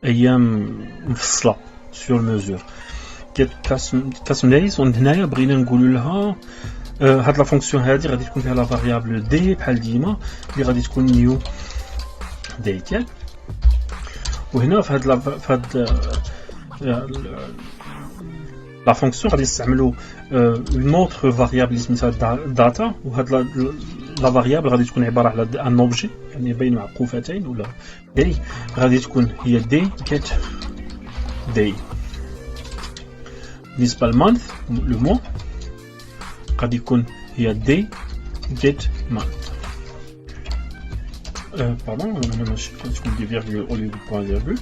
ايام مفصله سور ميزور. جيت كاستم دايز. وهنايا بغينا نقولوا لها هاد لا فونكسيون هادي غادي تكون فيها لا فاريابل دي بحال ديما اللي غادي تكون نيو ديت ياك. وهنا في هاد لا فونكسيون غادي نستعملوا اون اوتر فاريابل اللي سميتها داتا. وهاد لا فاريابل غادي تكون عباره على ان اوبجي يعني بين معقوفتين ولا دي. غادي تكون هي دي جيت دي. بالنسبه للمانث لو مو غادي يكون هي دي جيت مانث. باردون هنا ماشي غادي تكون دي فيرغول او ليو دو بوان فيرغول.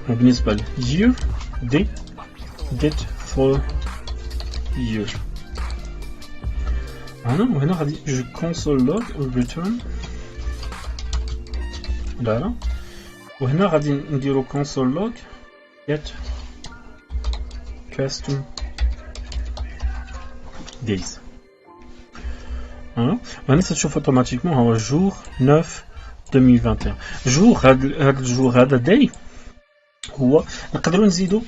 وبالنسبه لليير دي get for year. وهنا غادي جو console log return لا. وهنا غادي نديرو console log get custom days. وهنا تشوف اوتوماتيكمون هو جور 9 2021. جور هاد الجور هذا داي هو نقدروا نزيدو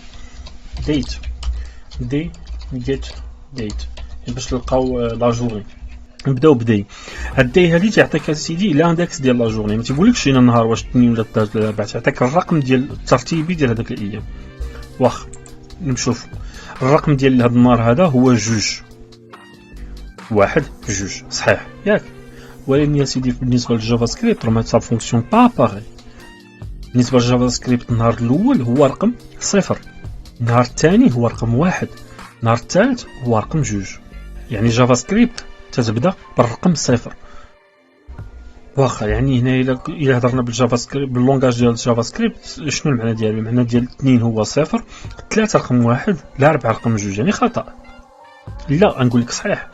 date دي get date باش نلقاو لا جورني. نبداو بداي. هاد داي هادي تعطيك اسيدي لاندكس ديال لا جورني، ما تيقولكش شي نهار واش 2 ولا 3 ولا 4، تعطيك الرقم ديال الترتيبي ديال هذاك الايام. واخ نشوف الرقم ديال هاد النهار هذا هو 2 1 2 صحيح ياك. ولكن يا سيدي بالنسبه للجافا سكريبت راه سا فونكسيون با باغي. بالنسبه للجافا سكريبت النهار الاول هو رقم 0، النهار الثاني هو رقم 1، النهار الثالث هو رقم 2. يعني جافا سكريبت تتبدا بالرقم 0. واخا يعني هنا الا هضرنا بالجافا سكريبت باللونغاج ديال الجافا سكريبت شنو المعنى ديالو؟ المعنى ديال 2 هو 0، 3 رقم 1، لا 4 رقم 2. يعني خطا. لا نقول لك صحيح.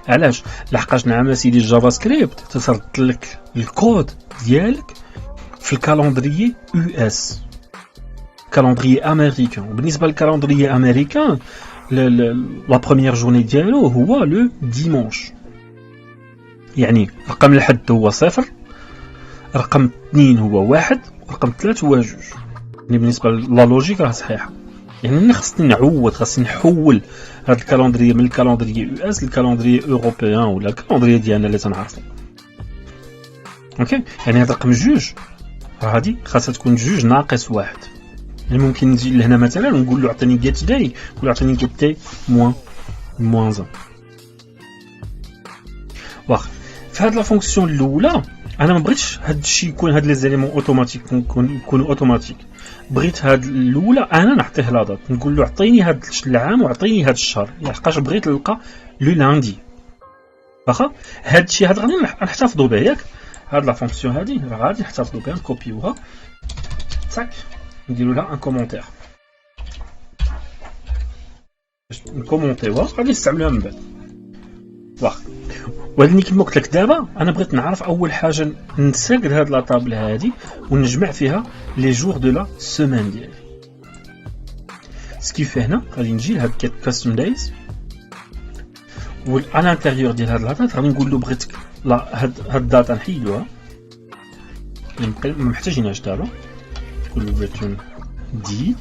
علاش؟ لحقاش نعم سيدي الجافا سكريبت تسرد لك الكود ديالك في الكالندريي يو اس، كالندريي امريكان. وبالنسبه للكالندريي امريكان لا بروميير جورني ديالو هو لو ديمونش. يعني رقم الحد هو 0، رقم 2 هو 1، ورقم 3 هو 2. يعني بالنسبه لا لوجيك راه صحيحه. يعني خاصني نحول هذا الكالندريي من الكالندريي يو اس للكالندريي اوروبيان ولا الكالندريي ديالنا اللي تنعرفو. اوكي يعني هذا رقم 2 راه هادي خاصها تكون 2 ناقص 1. يعني ممكن نجي لهنا مثلا ونقول له عطيني جيت داي ولا عطيني جيت داي موان 1. واخا في هاد لا فونكسيون الاولى انا ما بغيتش هاد الشيء يكون هاد لي زيليمون اوتوماتيك يكونوا اوتوماتيك. بغيت هاد الاولى انا نعطيه لا دات، نقول له عطيني هاد العام وعطيني هاد الشهر، لحقاش بغيت نلقى لو لاندي. واخا هاد الشيء هاد غادي نحتفظوا به ياك. هاد لا فونكسيون هادي راه غادي نحتفظوا بها، نكوبيوها صاك نديروا لها ان كومونتير باش نكومونتيوها غادي نستعملوها من بعد. واخا ولكن كما قلت لك دابا انا بغيت نعرف اول حاجه نساكد هاد لا طابل هادي ونجمع فيها لي جور دو لا سيمين ديالي. سكيف هنا غادي نجي لهاد كاستم دايز و على الانتيريور ديال هاد لاطات غادي نقول له بغيتك لا هاد الداتا نحيدوها ما محتاجينهاش دابا، نقول له ريتيرن دي.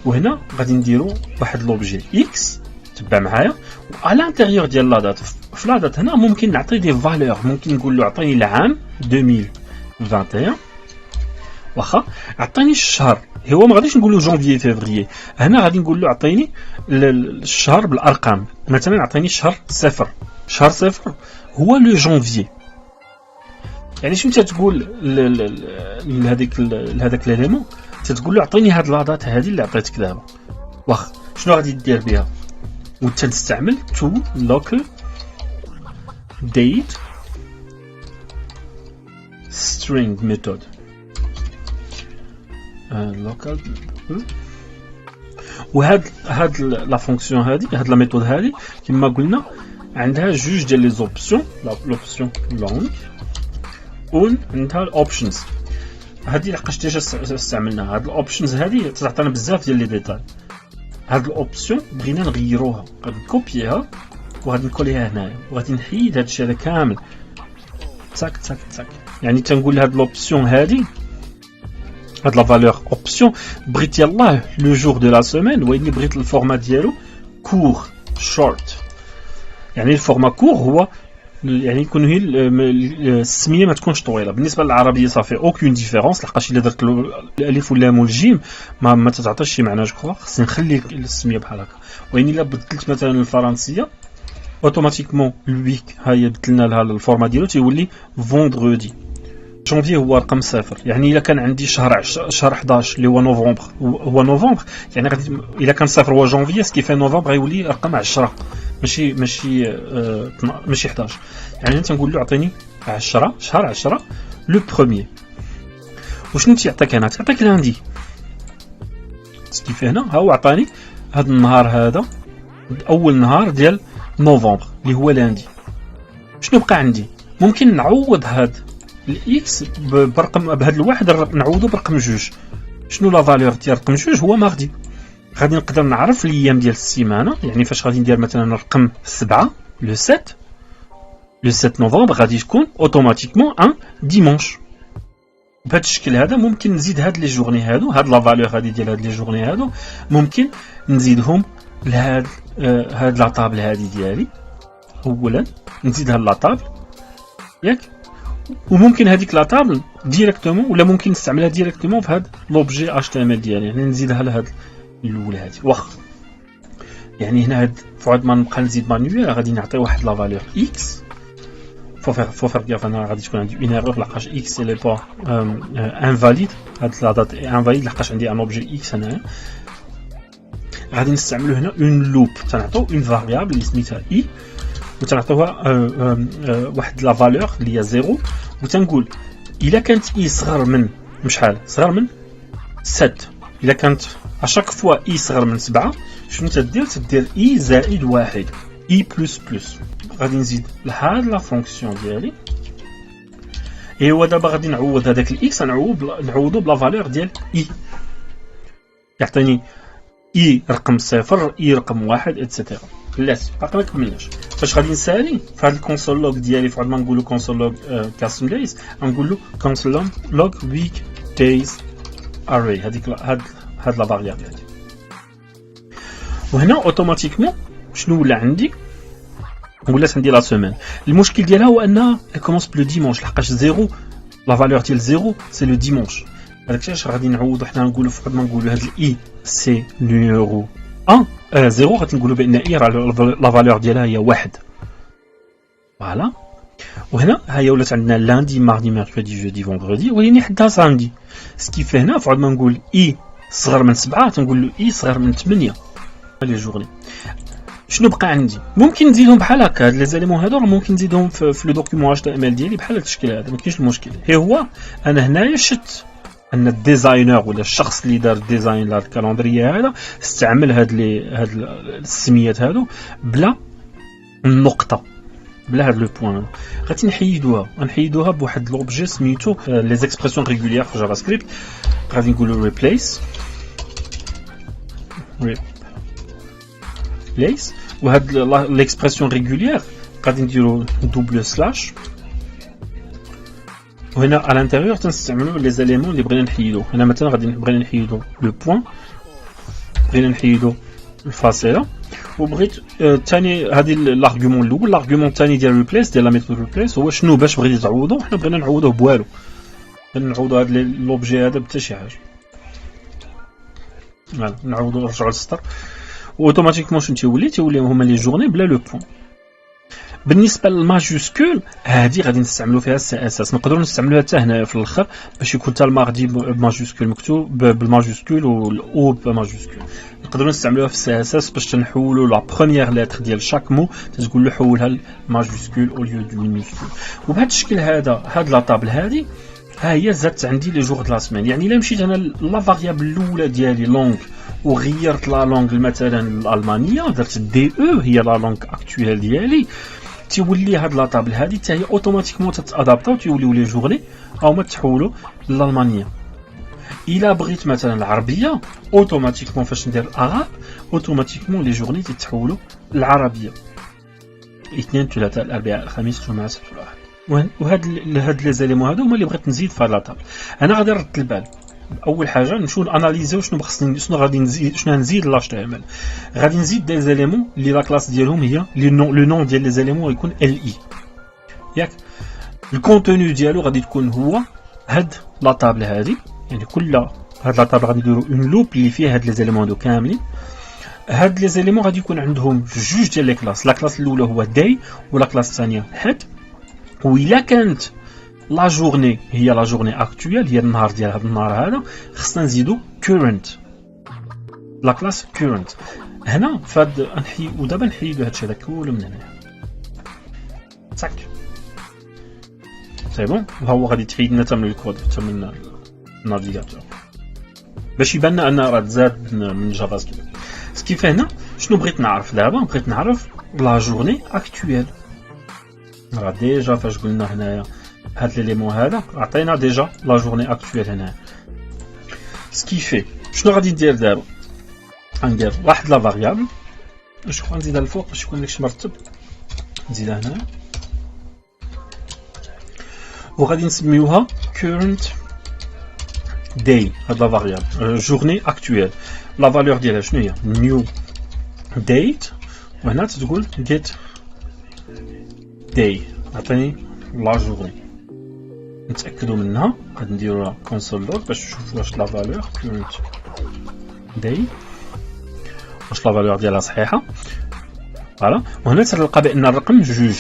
وهنا غادي نديرو واحد لوبجي اكس تبع معايا، وعلى الانتيريور ديال لا دات في لا دات هنا ممكن نعطي دي فالور، ممكن نقول له عطيني العام 2021. واخا عطيني الشهر، هو ما غاديش نقول له جونفيي فيفريي، هنا غادي نقول له عطيني الشهر بالارقام. مثلا عطيني الشهر 0، شهر 0 هو لو جونفيي. يعني شنو تتقول لهذاك ليليمون، تتقول له عطيني هاد لا دات هذه اللي عطيتك دابا. واخا شنو غادي دير بها، وتستعمل to local date string method local. وهاد لا فونكسيون هاد لا ميثود هادي كما قلنا عندها جوج ديال لي زوبسيون، لوبسيون لونغ وعندها الاوبشنز. هادي لحقاش ديجا استعملناها. هاد الاوبشنز هادي تعطينا بزاف ديال لي ديتاي. هاد الاوبسيون بغينا نغيروها، غادي نكوبيها وغادي نكوليها هنايا وغادي نحيد هاد الشيء هذا كامل تاك تاك تاك. يعني تنقول هاد لوبسيون هادي هاد لا فالور اوبسيون بغيت يلاه لو جور دو لا سيمين، ويلي بغيت الفورما ديالو كور شورت. يعني الفورما كور هو يعني يكون هي السميه ما تكونش طويله. بالنسبه للعربيه صافي اوكين ديفيرونس، لحقاش الا درت الالف واللام والجيم ما تعطيش شي معنى. جو خصني نخلي السميه بحال هكا. وين الا بدلت مثلا الفرنسيه اوتوماتيكمون الويك هي بدلنا لها الفورما ديالو تيولي فوندردي. جونفي هو رقم 0، يعني الا كان عندي شهر 11 اللي هو نوفمبر يعني غادي الا كان 0 هو جونفي سكيفي نوفمبر غيولي رقم 10 ماشي 11. يعني انت نقول له عطيني 10 شهر 10 لو بروميير. وشنو تيعطيك هنا؟ تعطيك لاندي سكيفي هنا ها هو عطاني هذا النهار، هذا اول نهار ديال نوفمبر اللي هو لاندي. شنو بقى عندي؟ ممكن نعوض هذا الاكس برقم بهذا الواحد نعوضو برقم 2. شنو لا فالور ديال رقم 2؟ هو ماردي. غادي نقدر نعرف الايام ديال السيمانه، يعني فاش غادي ندير مثلا رقم 7 لو 7 نوفمبر غادي تكون اوتوماتيكمون ان ديمونش. بهذا الشكل هذا ممكن نزيد هاد لي جورني هادو، هاد لا فالور هادي ديال هاد لي جورني هادو ممكن نزيدهم لهاد هاد لا طابل هادي ديالي. اولا نزيدها لا طابل ياك، وممكن هذيك لا طابل ديريكتومون ولا ممكن نستعملها ديريكتومون في هاد لوبجي اتش تي ام ال ديالي، يعني نزيدها لهاد الاولى هادي. واخا يعني هنا هاد فواد ما نبقى نزيد مانيوال غادي نعطي واحد لا فالور اكس. فوفر كيف انا غادي تكون عندي اون ايرور لحقاش اكس لي با انفاليد. هاد لا دات انفاليد لحقاش عندي ان اوبجي اكس هنايا. غادي نستعملو هنا اون لوب، تنعطيو اون فاريابل اللي سميتها اي وتنعطيوها واحد لا فالور اللي هي 0 وتنقول الا كانت اي صغر من شحال، صغر من 7. الا كانت اشاك فوا اي صغر من 7 شنو تدير؟ تدير اي زائد 1 اي بلس بلس. غادي نزيد لهاد لا فونكسيون ديالي ايوا دابا غادي نعوض هذاك الاكس نعوضو بلا فالور ديال اي، يعطيني اي رقم 0 اي رقم 1 اتسيتيرا. بلاتي باقي ما كملناش. فاش غادي نسالي في هذا الكونسول لوغ ديالي فواحد ما نقولوا كونسول لوغ كاستم دايز غنقول له كونسول لوغ ويك دايز اري. هذيك هاد لا فاريابل هذه. وهنا اوتوماتيكمون شنو ولا عندي؟ ولات عندي لا سيمين. المشكل ديالها هو انها كومونس بلو ديمونش لحقاش 0 لا فالور ديال 0 سي لو ديمونش. هذاك علاش غادي نعوضو حنا نقولوا فواحد ما نقولوا هاد الاي سي نيميرو 0 غادي نقولوا بان اي راه لا فالور ديالها هي 1. فوالا وهنا هي ولات عندنا لاندي ماردي ميركودي جودي فوندردي وليني حدها ساندي سكيف هنا فعاد ما نقول اي صغر من 7 تنقول له اي صغر من 8 لي جورني. شنو بقى عندي؟ ممكن نزيدهم بحال هكا هاد لي زاليمون هادو ممكن نزيدهم في لو دوكيومون اتش تي ام ال ديالي بحال هاد الشكل هذا ما كاينش المشكل. هي هو انا هنايا شت ان الديزاينر ولا الشخص اللي دار الديزاين لهاد الكالندري هذا استعمل هاد السميات هادو بلا النقطه بلا هاد لو بوين. غادي نحيدوها بواحد لوبجي سميتو لي زيكسبرسيون ريغوليير في جافا سكريبت. غادي نقولوا ريبليس وهاد ليكسبرسيون ريغوليير غادي نديرو دوبل سلاش وهنا على الانتيريور تنستعملوا لي زاليمون اللي بغينا نحيدو. هنا مثلا غادي بغينا نحيدو لو بوين بغينا نحيدو الفاصله وبغيت ثاني هذه الارغيومون الاول. الارغيومون الثاني ديال ريبليس ديال لا ميثود ريبليس هو شنو باش بغيتي تعوضو. حنا بغينا نعوضوه بوالو نعوضو هذا لوبجي هذا بتا شي حاجه فوالا نعوضو نرجعو للسطر اوتوماتيكمون شنو تيولي هما لي جورني بلا لو بوين. بالنسبه للماجوسكول هذه غادي نستعملوا فيها السي اس اس. نقدروا نستعملوها حتى هنا في الاخر باش يكون حتى الماردي بماجوسكول مكتوب بالماجوسكول والاو بماجوسكول. نقدروا نستعملوها في السي اس اس باش تنحولوا لا بروميير لتر ديال شاك مو تقول له حولها لماجوسكول او ليو دو مينيسكول. وبهذا الشكل هذا هاد لا طابل هذه ها هي زادت عندي لي جور د لا سيمين. يعني الا مشيت انا لا فاريابل الاولى ديالي لونغ وغيرت لا لونغ مثلا الالمانيه درت دي او هي لا لونغ اكطويل ديالي تيولي هاد لا طابل هادي حتى هي اوتوماتيكمون تتادابطا وتيوليو لي جورني او ما تحولوا للالمانيه. الا بغيت مثلا العربيه اوتوماتيكمون فاش ندير اغاب اوتوماتيكمون لي جورني تتحولوا للعربيه الاثنين الثلاثاء الاربعاء الخميس الجمعه السبت والاحد. وهاد لي زاليمون هادو هما اللي بغيت نزيد في هاد لا طابل. انا غادي نرد البال اول حاجه نمشيو اناليزيو شنو خصني شنو غادي نزيد شنو نزيد لاش تي ام ال. غادي نزيد دي زاليمون اللي لا كلاس ديالهم هي لو نون ديال لي زاليمون يكون ال اي ياك. الكونتوني ديالو غادي تكون هو هاد لا طابل هادي يعني كل هاد لا طابل غادي نديرو اون لوب اللي فيها هاد لي زاليمون هادو كاملين. هاد لي زاليمون غادي يكون عندهم جوج ديال لي كلاس. لا كلاس الاولى هو داي ولا كلاس الثانيه هاد. وإلا كانت لا جورني هي لا جورني اكطويل هي النهار ديال هذا النهار هذا خصنا نزيدو كورنت لا كلاس كورنت هنا فهاد نحي ودابا نحيدو هادشي هذا كله من هنا تاك سي بون. وهو غادي تحيد لنا من الكود حتى من النافيغاتور باش يبان لنا ان راه تزاد من جافا سكريبت. سكيف هنا شنو بغيت نعرف دابا بغيت نعرف لا جورني اكطويل. راه ديجا فاش قلنا هنايا هاد ليليمون هذا عطينا ديجا لا جورني اكطويل هنا. سكيفي شنو غادي ندير دابا غندير واحد لا فاريابل باش نزيدها الفوق باش يكون داكشي مرتب نزيدها هنا وغادي نسميوها current day. هاد لا فاريابل جورني اكطويل لا فالور ديالها شنو هي new date وهنا تقول get day عطيني لا جورني نتاكدوا منها. غادي نديروا لها كونسول لوغ باش نشوفوا واش لا فالور current day واش لا فالور ديالها صحيحه فوالا. وهنا تلقى بان الرقم جوج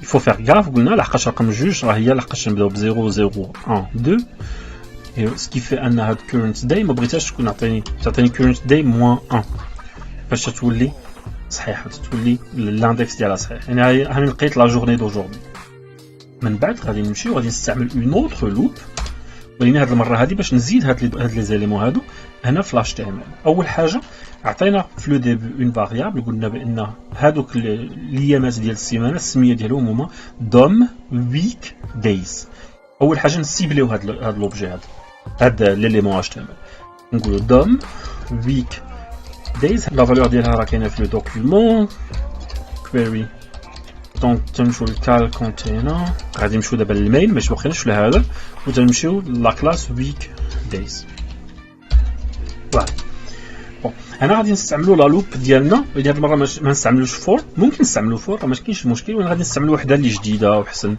يفو فيغ كاف قلنا لحقاش رقم جوج راه هي لحقاش نبداو ب 0 0 1 2 اي سكيفي ان هاد current day ما بغيتهاش تكون تعطيني current day موان 1 باش تولي صحيحه تولي الاندكس ديالها صحيح. يعني هاني لقيت لا جورني دوجوردي. من بعد غادي نمشي وغادي نستعمل اون اوتر لوب ولينا هاد المره هادي باش نزيد هاد لي زاليمون هادو هنا في لاش تي ام ال. اول حاجه عطينا في لو ديبي اون فاريابل قلنا بان هادوك الايامات ديال السيمانه السميه ديالهم هما دوم ويك دايز. اول حاجه نسيبليو هاد لوبجي هاد ليليمون اش تي ام ال نقولوا دوم ويك دايز. لا فالور ديالها راه كاينه في لو دوكيومون كويري. دونك تنمشيو للكال كونتينر غادي نمشيو دابا للمين باش مابقيناش لهذا وتنمشيو لا كلاس ويك دايز فوالا. بون هنا غادي نستعملوا لا لوب ديالنا هاد المره ما نستعملوش فور. ممكن نستعملوا فور ما كاينش مشكل ولكن غادي نستعملوا وحده اللي جديده وحسن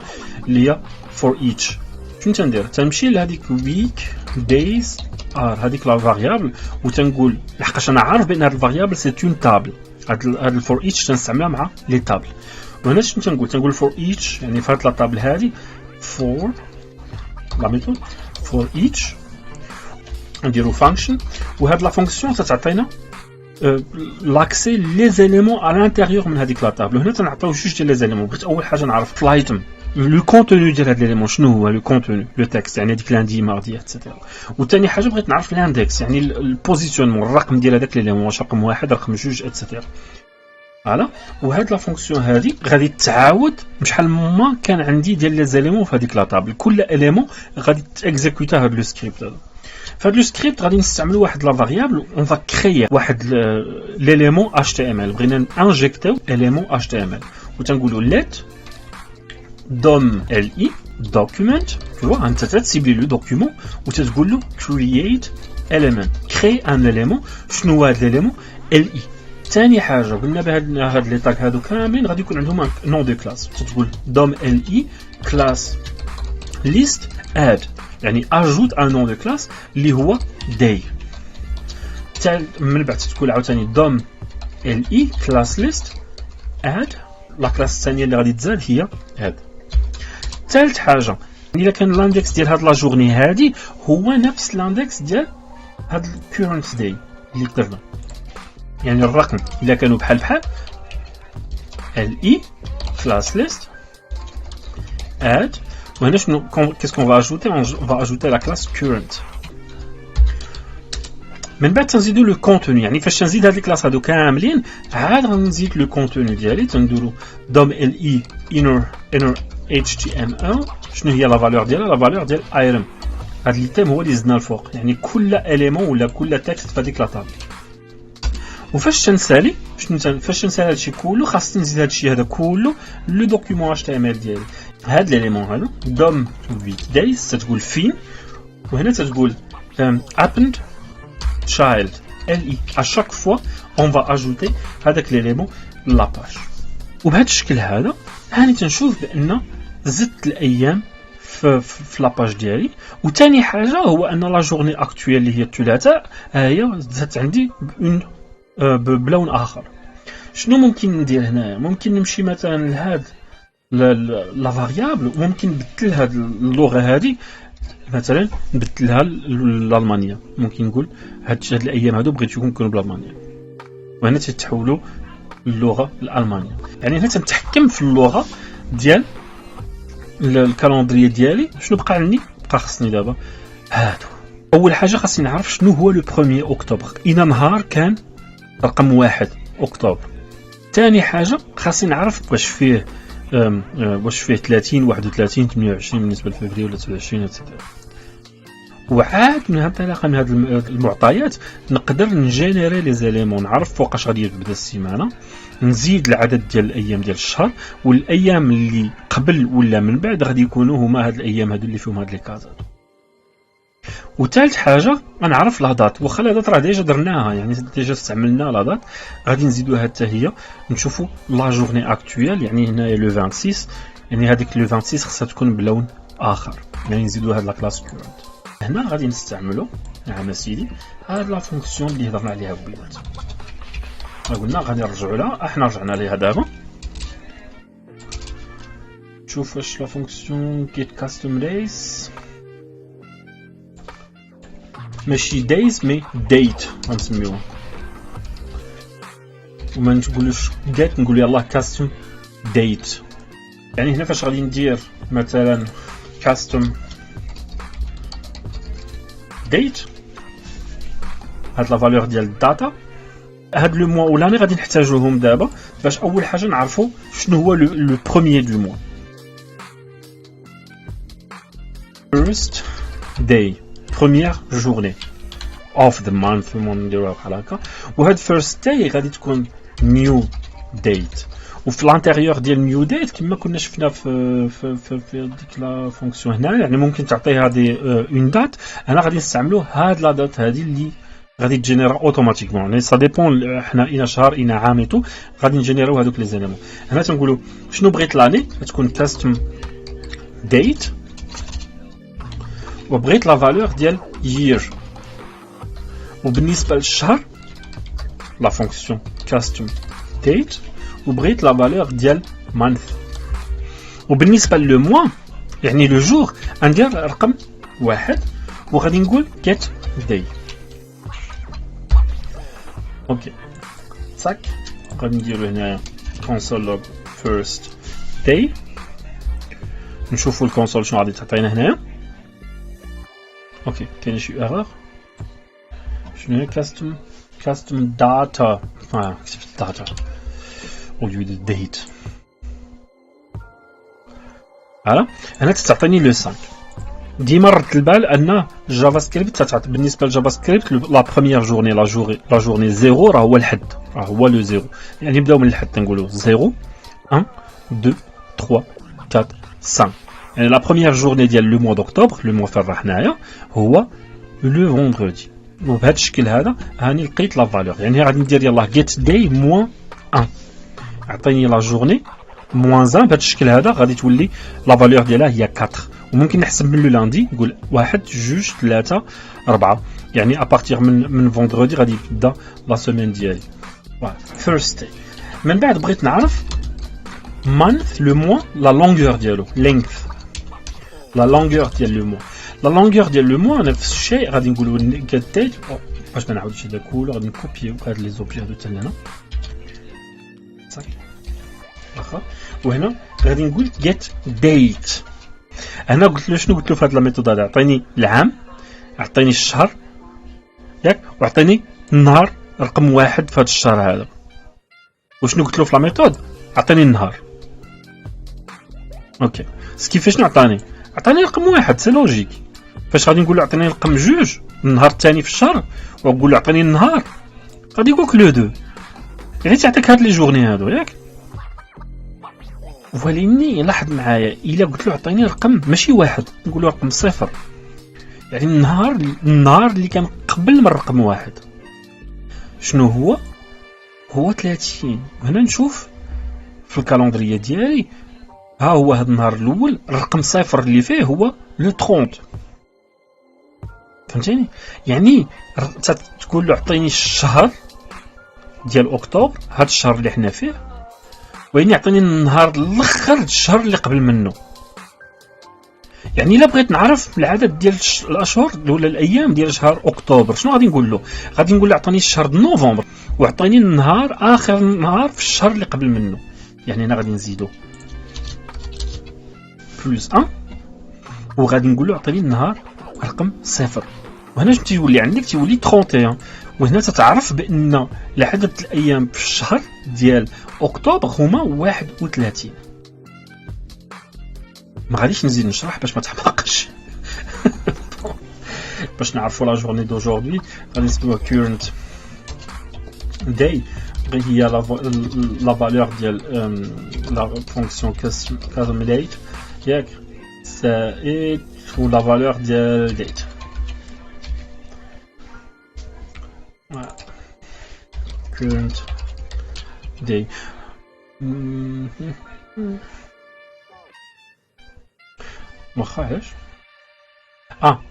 اللي هي فور ايتش. شنو تندير تنمشي لهذيك ويك دايز هذيك لا فاريابل وتنقول لحقاش انا عارف بان هاد الفاريابل سي اون تابل. هاد الفور ايتش تنستعملها مع لي تابل وهنا شنو تنقول for each يعني في هاد لا طابل هادي for لا ميثود for each نديرو function وهاد لا فونكسيون تعطينا لاكسي لي زيليمون على الانتيريور من هذيك لا طابل. هنا تنعطيو جوج ديال لي زيليمون. بغيت اول حاجه نعرف الايتم لو كونتوني ديال هاد ليليمون شنو هو لو كونتوني لو تكست يعني ديك لاندي ماردي اتسيتيرا. وثاني حاجه بغيت نعرف الاندكس يعني البوزيسيونمون الرقم ديال هذاك ليليمون واش رقم واحد رقم جوج اتسيتيرا. فوالا وهاد لا فونكسيون هادي غادي تعاود بشحال ما كان عندي ديال لي زيليمون في هذيك لا طابل. كل اليمون غادي تاكزيكوتا هاد لو سكريبت هذا. فهاد لو سكريبت غادي نستعملوا واحد لا فاريابل اون فا كريي واحد ليليمون HTML. بغينا انجيكتيو اليمون HTML وتنقولوا let dom li document tu vois انت تسيبلي لو دوكيومون وتتقول له create element créer un élément. شنو هو هاد ليليمون li. ثاني حاجه قلنا بهاد هاد لي تاغ هادو كاملين غادي يكون عندهم نون دو كلاس. تتقول dom li class list add يعني اجوت ان نون دو كلاس اللي هو day. من بعد تقول عاوتاني dom li class list add لا كلاس الثانيه اللي غادي تزاد هي add. ثالث حاجه الا كان الاندكس ديال هاد لا جورني هادي هو نفس الاندكس ديال هاد current day اللي درنا يعني الرقم الا كانوا بحال li class list add. وهنا شنو qu'est-ce qu'on va ajouter on va ajouter la classe current. من بعد تنزيدو لو كونتوني يعني فاش تنزيد هاد الكلاس هادو كاملين عاد غنزيد لو كونتوني ديالي. تنديرو dom li inner html. شنو هي لا فالور ديالها لا فالور ديال item. هاد ليتيم هو اللي زدنا الفوق يعني كل اليمون ولا كل تكست في هذيك لا طابل. وفاش تنسالي فاش تنسالي هادشي كله خاصني نزيد هادشي هذا كله لو دوكيومون HTML ديالي. هاد ليليمون هذا dom with days تتقول فين وهنا تتقول append child li. à chaque fois on va ajouter هذاك ليليمون لا باج. وبهذا الشكل هذا هاني تنشوف بان زدت الايام في لاباج ديالي. وثاني حاجه هو ان لا جورني اكطويل اللي هي الثلاثاء هي زادت عندي بلون اخر. شنو ممكن ندير هنايا؟ ممكن نمشي مثلا لهاد لا فاريابل وممكن نبدل هاد اللغه هذه مثلا نبدلها للالمانيه. ممكن نقول هاد الايام هادو بغيتو يكونوا بالالمانيه وهنا تتحولوا اللغه الالمانيه. يعني هنا تنتحكم في اللغه ديال الكالندريه ديالي. شنو بقى عندي؟ بقى خصني دابا هادو. اول حاجه خاصني نعرف شنو هو لو 1 اكتوبر اين نهار كان رقم 1 اكتوبر. ثاني حاجه خاصني نعرف واش فيه 30 31 28 بالنسبه لفبراير ولا 29 اتسيتيرا. وعاد من هاد الطريقه من هاد المعطيات نقدر نجينيري لي زيليمون. نعرف فوقاش غادي تبدا السيمانه نزيد العدد ديال الايام ديال الشهر والايام اللي قبل ولا من بعد غادي يكونوا هما هاد الايام هادو اللي فيهم هاد لي كازات. وثالث حاجه غنعرف لا دات. واخا لا دات راه ديجا درناها يعني ديجا استعملنا لا دات غادي نزيدوها حتى هي نشوفوا لا جورني اكطويل يعني هنايا لو 26 يعني هذيك لو 26 خصها تكون بلون اخر يعني نزيدوها هاد لا كلاس كورنت. هنا غادي نستعملوا نعم سيدي هاد لا فونكسيون اللي هضرنا عليها قبيلات. قلنا غادي نرجعوا لها. احنا رجعنا ليها دابا. شوف واش لا فونكسيون get custom days ماشي days مي date غنسميوها. وما نقولوش get نقول يلاه custom date. يعني هنا فاش غادي ندير مثلا custom date هاد لا فالور ديال الداتا هاد لو موا ولاني غادي نحتاجوهم دابا باش اول حاجه نعرفوا شنو هو لو بروميير دو موا. first day première journée of the month نديروها بحال هكا. وهاد first day غادي تكون new date. وفي الانتيريور ديال نيو ديت كما كنا شفنا في ديك لا فونكسيون هنا يعني ممكن تعطيها دي اون دات. انا غادي نستعملوا هاد لا دات هذه اللي غادي تجينيرا اوتوماتيكمون يعني سا ديبون حنا اين شهر اين عاميتو غادي نجينيرو هذوك لي زيليمون. هنا تنقولوا شنو بغيت لاني تكون كاستم ديت وبغيت لا فالور ديال يير. وبالنسبه للشهر لا فونكسيون كاستم ديت وبغيت لا فالور ديال month. وبالنسبة لو موا يعني لو جور غندير رقم واحد وغادي نقول get day. اوكي صاك غادي نديرو هنايا console log first day. نشوفو الكونسول شنو غادي تعطينا هنايا. اوكي كاين شي ايرور. شنو هي custom data كتبت data au lieu de date. فوالا هنا تعطيني لو 5. ديما رد البال ان جافا سكريبت تعطي بالنسبه لجافا سكريبت لا بروميير جورني لا جورني 0 راه هو الحد، راه هو لو 0. يعني نبداو من الحد نقولوا 0 1 2 3 4 5. يعني لا بروميير جورني ديال لو موا دوكتوبر لو موا فين راه حنايا هو لو فوندردي. وبهذا الشكل هذا هاني لقيت لا فالور. يعني غادي ندير يلاه get day موان 1 عطيني لا جورني موان 1. بهذا الشكل هذا غادي تولي لا فالور ديالها هي 4. وممكن نحسب من لو لاندي نقول 1 2 3 4. يعني ابارتيغ من فوندردي غادي تبدا لا سيمين ديالي. فوالا فيرست داي. من بعد بغيت نعرف month لو موا لا لونغور ديالو length. لا لونغور ديال لو موا لا لونغور ديال لو موا نفس الشيء غادي نقولوا get date. باش ما نعاودش هذا كله غادي نكوبيو هاد لي زوبجي هادو حتى هنا صافي واخا. وهنا غادي نقول get date. هنا قلت له شنو قلت له في هاد لا ميثود هذا عطيني العام عطيني الشهر ياك وعطيني النهار رقم واحد في هاد الشهر هذا. وشنو قلت له في لا ميثود عطيني النهار. اوكي كيفاش شنو عطاني رقم واحد سي لوجيك. فاش غادي نقول له عطيني رقم جوج النهار الثاني في الشهر ونقول له عطيني النهار غادي يقولك لو دو. يعني تعطيك هاد لي جورني هادو ياك. ولكني لاحظ معايا الا قلت له عطيني رقم ماشي واحد نقول له رقم صفر. يعني النهار اللي كان قبل من رقم واحد شنو هو 30. هنا نشوف في الكالندريه ديالي ها هو هاد النهار الاول الرقم صفر اللي فيه هو لو 30. فهمتيني؟ يعني تقول له عطيني الشهر ديال اكتوبر هاد الشهر اللي حنا فيه وين يعطيني النهار الاخر الشهر اللي قبل منه. يعني الا بغيت نعرف العدد ديال الاشهر ولا الايام ديال شهر اكتوبر شنو غادي نقول له؟ غادي نقول له عطيني الشهر د نوفمبر وعطيني النهار اخر نهار في الشهر اللي قبل منه. يعني انا غادي نزيدو بلس 1 وغادي نقول له عطيني النهار رقم صفر. وهنا تيولي عندك تيولي 31. وهنا تتعرف بان عدد الايام في الشهر ديال اكتوبر هما 31. ما غاديش نزيد نشرح باش ما تحماقش. باش نعرفوا لا جورني دوجوردي غادي نسميوها current day. هي لا فالور ديال لا فونكسيون custom date ياك سائد ولا فالور ديال date. current day. واخا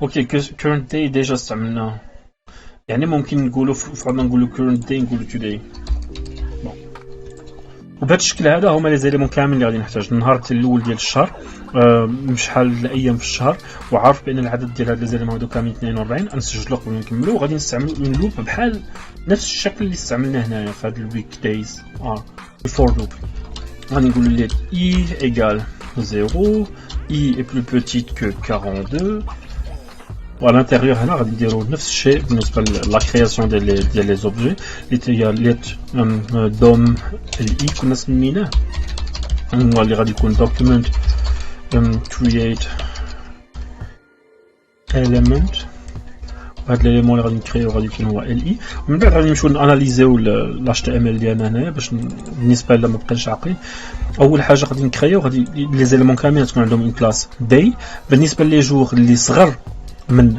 اوكي current day ديجا استعملناه. يعني ممكن نقولوا فرضنا نقولوا current day نقولوا today. وبهذا الشكل هذا هما لي زيليمون كامل اللي غادي نحتاج. النهار الاول ديال الشهر شحال الايام في الشهر وعارف بان العدد ديال هاد لي زيليمون هادو كاملين 42. غنسجلو قبل ما نكملو وغادي نستعملو اون لوب بحال نفس الشكل اللي استعملناه هنايا في هاد الويك دايز الفور لوب. غادي نقولو ليه i égale 0 i est plus petite que 42. وعلى الانتيريور هنا غادي نديرو نفس الشيء بالنسبه لا كرياسيون ديال لي زوبجي اللي هي ليت دوم الاي كنا سميناه هو اللي غادي يكون document create element. هاد الاليمون اللي غادي نكريو غادي يكون هو ال اي. ومن بعد غادي نمشيو ناناليزيو لاش تي ام ال ديالنا هنايا باش بالنسبه لا ما بقيناش عاقلين. اول حاجه غادي نكريو غادي لي زيليمون كاملين تكون عندهم اون كلاس داي. بالنسبه لي جور اللي صغر من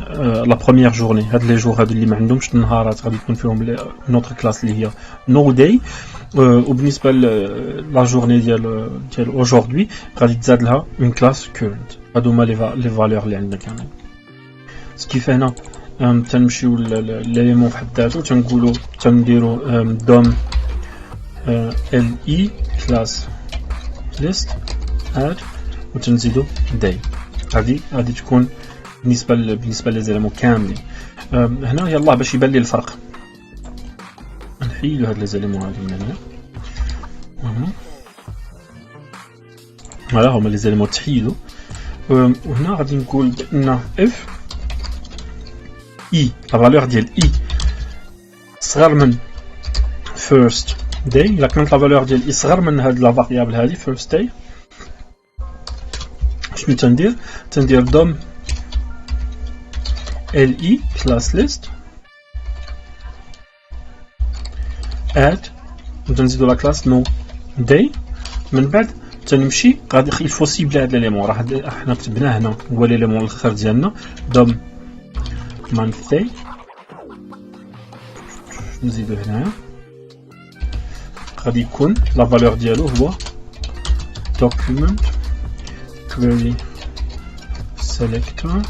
لا بروميير جورني هاد لي جور هادو اللي ما عندهمش النهارات غادي يكون فيهم نوتر كلاس اللي هي نو داي. وبالنسبه لا جورني ديال اوجوردي غادي تزاد لها اون كلاس كورنت. هادو هما لي فالور اللي عندنا كاملين. كيف هنا تنمشيو لليمون بحد ذاته تنديرو دوم ال اي كلاس list add وتنزيدو day. هذه تكون بالنسبة للزلمو كاملين. هنا يلا باش يبان لي الفرق نحيلو هاد لزلمو هادو من هنا. هذا هما لزلمو تحيلو. وهنا غادي نقول بأن if i لا فالور ديال i صغر من first day. إلا كانت لا فالور ديال i صغر من هاد لا فاريابل هادي first day شنو تندير dom li class list add وتنزيدو لا كلاس no day. من بعد تنمشي غادي الفو سيبل هاد ليليمون راه حنا كتبناه هنا هو ليليمون الاخر ديالنا dom month day. نزيدو هنا غادي يكون لا فالور ديالو هو document query selector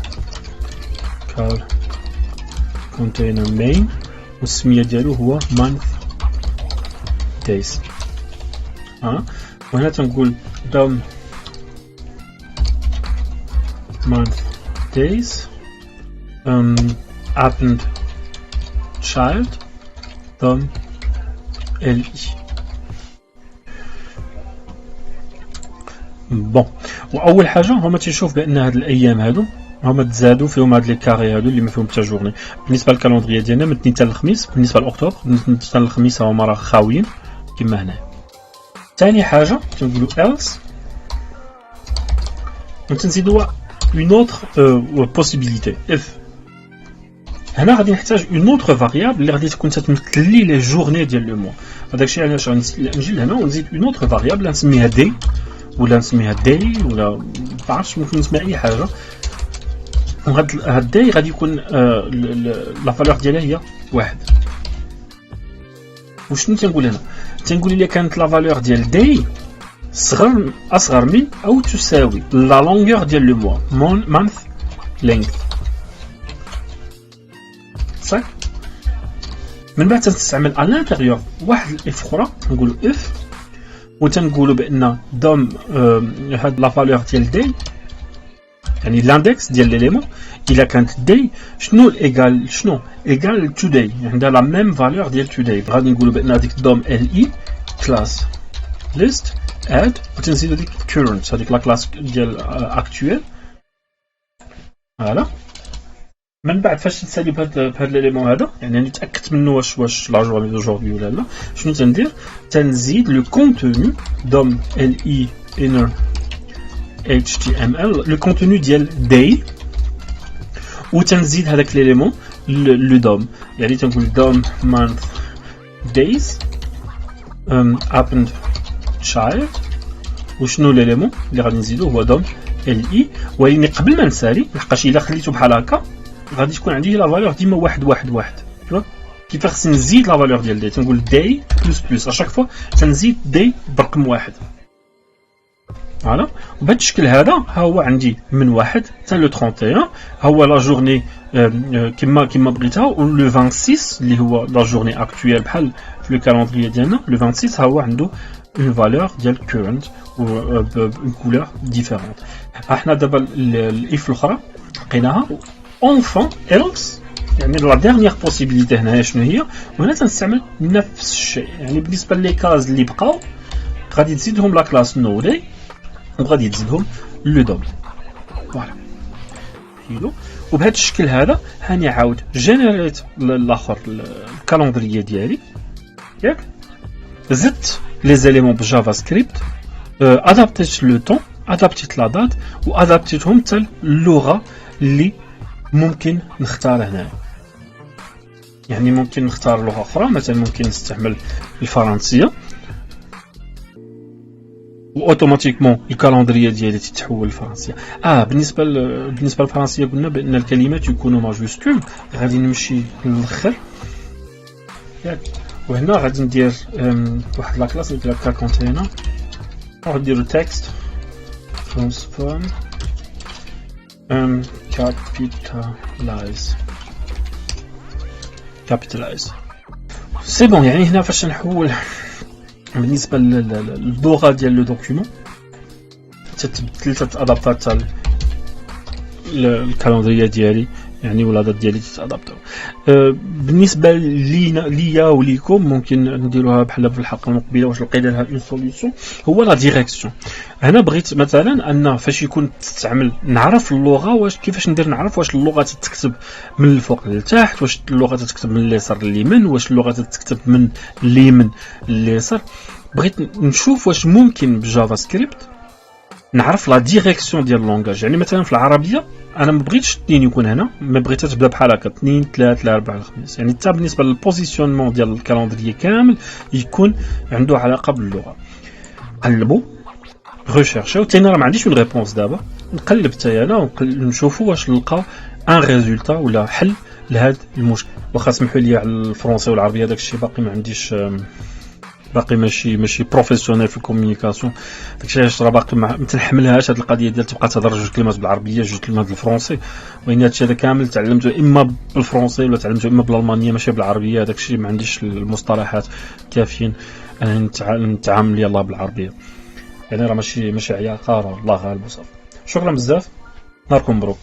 cal container main والسميه ديالو هو month days. وهنا تنقول dom month days append child dom li. بون واول حاجه هما تيشوف بان هاد الايام هادو هما تزادوا فيهم هاد لي كاري هادو اللي ما فيهم حتى جورني. بالنسبه للكالندريه ديالنا من الاثنين حتى الخميس، بالنسبه لاكتوبر من الاثنين حتى الخميس هما راه خاويين كما هنا. ثاني حاجه تنقولوا else وتنزيدوا une autre possibilité if. هنا غادي نحتاج une autre variable اللي غادي تكون تتمثل لي لي جورني ديال لو موا. هذاك الشيء علاش غنجي لهنا ونزيد une autre variable نسميها دي ولا نسميها داي ولا معرفتش ممكن نسميها اي حاجه. وهاد الداي غادي يكون لا فالور ديالها هي واحد. وشنو تنقول هنا؟ تنقول الا كانت لا فالور ديال داي اصغر من او تساوي لا لونغور ديال لو موا مانث لينث صح. من بعد تنستعمل على الانتيريور واحد الاف اخرى نقولوا اف وتنقولوا بان دوم هاد لا فالور ديال داي يعني لاندكس ديال ليليمون الا كانت داي شنو ايغال تو داي عندها لا ميم فالور ديال تو داي. غادي نقولوا بان هذيك دوم ال اي كلاس ليست اد وتنزيدوا ديك كورنت هذيك لا كلاس ديال اكطويل. فوالا من بعد فاش نسالي بهذا ليليمون هذا يعني نتاكد منه واش لا جورني دوجوردي ولا لا. شنو تندير؟ تنزيد لو كونتوني دوم ال اي انر HTML le contenu ديال day وتنزيد هذاك ليليمون لو دوم يعني تنقول دوم month days append child وشنو ليليمون اللي غادي نزيدو هو دوم li. ولكن قبل ما نسالي لحقاش الا خليته بحال هكا غادي تكون عندي لا فالور ديما واحد شوف كيفاش خصني نزيد لا فالور ديال داي. تنقول داي بلس اشاك فوا تنزيد داي برقم واحد. فوالا وبهذا الشكل هذا ها هو عندي من واحد حتى لو 31 ها هو لا جورني كما بغيتها. و لو 26 اللي هو لا جورني اكطويل بحال في لو كالندري ديالنا لو 26 ها هو عنده اون فالور ديال كورنت و اون كولور ديفيرونت. احنا دابا الاف الاخرى لقيناها اونفون ايلس يعني لا ديرنيير بوسيبيليتي هنا شنو هي. وهنا تنستعمل نفس الشيء يعني بالنسبه لي كاز اللي بقاو غادي تزيدهم لا كلاس نو داي وغادي تزيدهم لو دوم. فوالا حلو. وبهذا الشكل هذا هاني عاود جينيريت الاخر الكالندريه ديالي ياك زدت لي زيليمون بجافا سكريبت ادابتيت لو طون ادابتيت لا دات وادابتيتهم حتى اللغه اللي ممكن نختار هنا. يعني ممكن نختار لغه اخرى مثلا ممكن نستعمل الفرنسيه واوتوماتيكمون الكالندريه ديالي تتحول للفرنسيه. بالنسبه للفرنسيه قلنا بان الكلمات يكونوا ماجوسكول. غادي نمشي للاخر ياك وهنا غادي ندير واحد لا كلاس اللي كا كونتينر غادي نديرو تكست ترانسفورم capitalize سي بون. يعني هنا فاش نحول بالنسبه لللغه ديال لو دوكيومون تتبدل تتادابتا حتى الكالندريه ديالي يعني ولا دات ديالي تتادابتاو. بالنسبه ليا وليكم ممكن نديروها بحال في الحلقه المقبله واش لقينا لها اون سوليوشن. هو لا ديريكسيون. هنا بغيت مثلا ان فاش يكون تستعمل نعرف اللغه واش كيفاش ندير نعرف واش اللغه تتكتب من الفوق للتحت، واش اللغه تتكتب من اليسار لليمين، واش اللغه تتكتب من اليمين لليسار. بغيت نشوف واش ممكن بالجافا سكريبت نعرف لا ديريكسيون ديال اللونغاج. يعني مثلا في العربيه انا ما بغيتش 2 يكون هنا، ما بغيتها تبدا بحال هكا 2 3 4 5. يعني حتى بالنسبه للبوزيشنمون ديال الكالندري كامل يكون عنده علاقه باللغه. قلبوا ريشيرشيو تاني، راه ما عنديش اون ريبونس دابا، نقلب حتى انا ونشوفوا واش نلقاو ان ريزولتا ولا حل لهذا المشكل. واخا سمحوا لي على الفرنسي والعربيه داكشي باقي ما عنديش، باقي ماشي بروفيسيونيل في الكومونيكاسيون، داكشي علاش راه باقي ما تنحملهاش هاد القضيه ديال تبقى تهضر جوج كلمات بالعربيه جوج كلمات بالفرنسي. وين هادشي هذا كامل تعلمته اما بالفرنسي ولا تعلمته اما بالالمانيه ماشي بالعربيه. داكشي ما عنديش المصطلحات كافيين انا نتعامل يلاه بالعربيه. يعني راه ماشي عياقه، راه الله غالب وصافي. شكرا بزاف، نهاركم مبروك.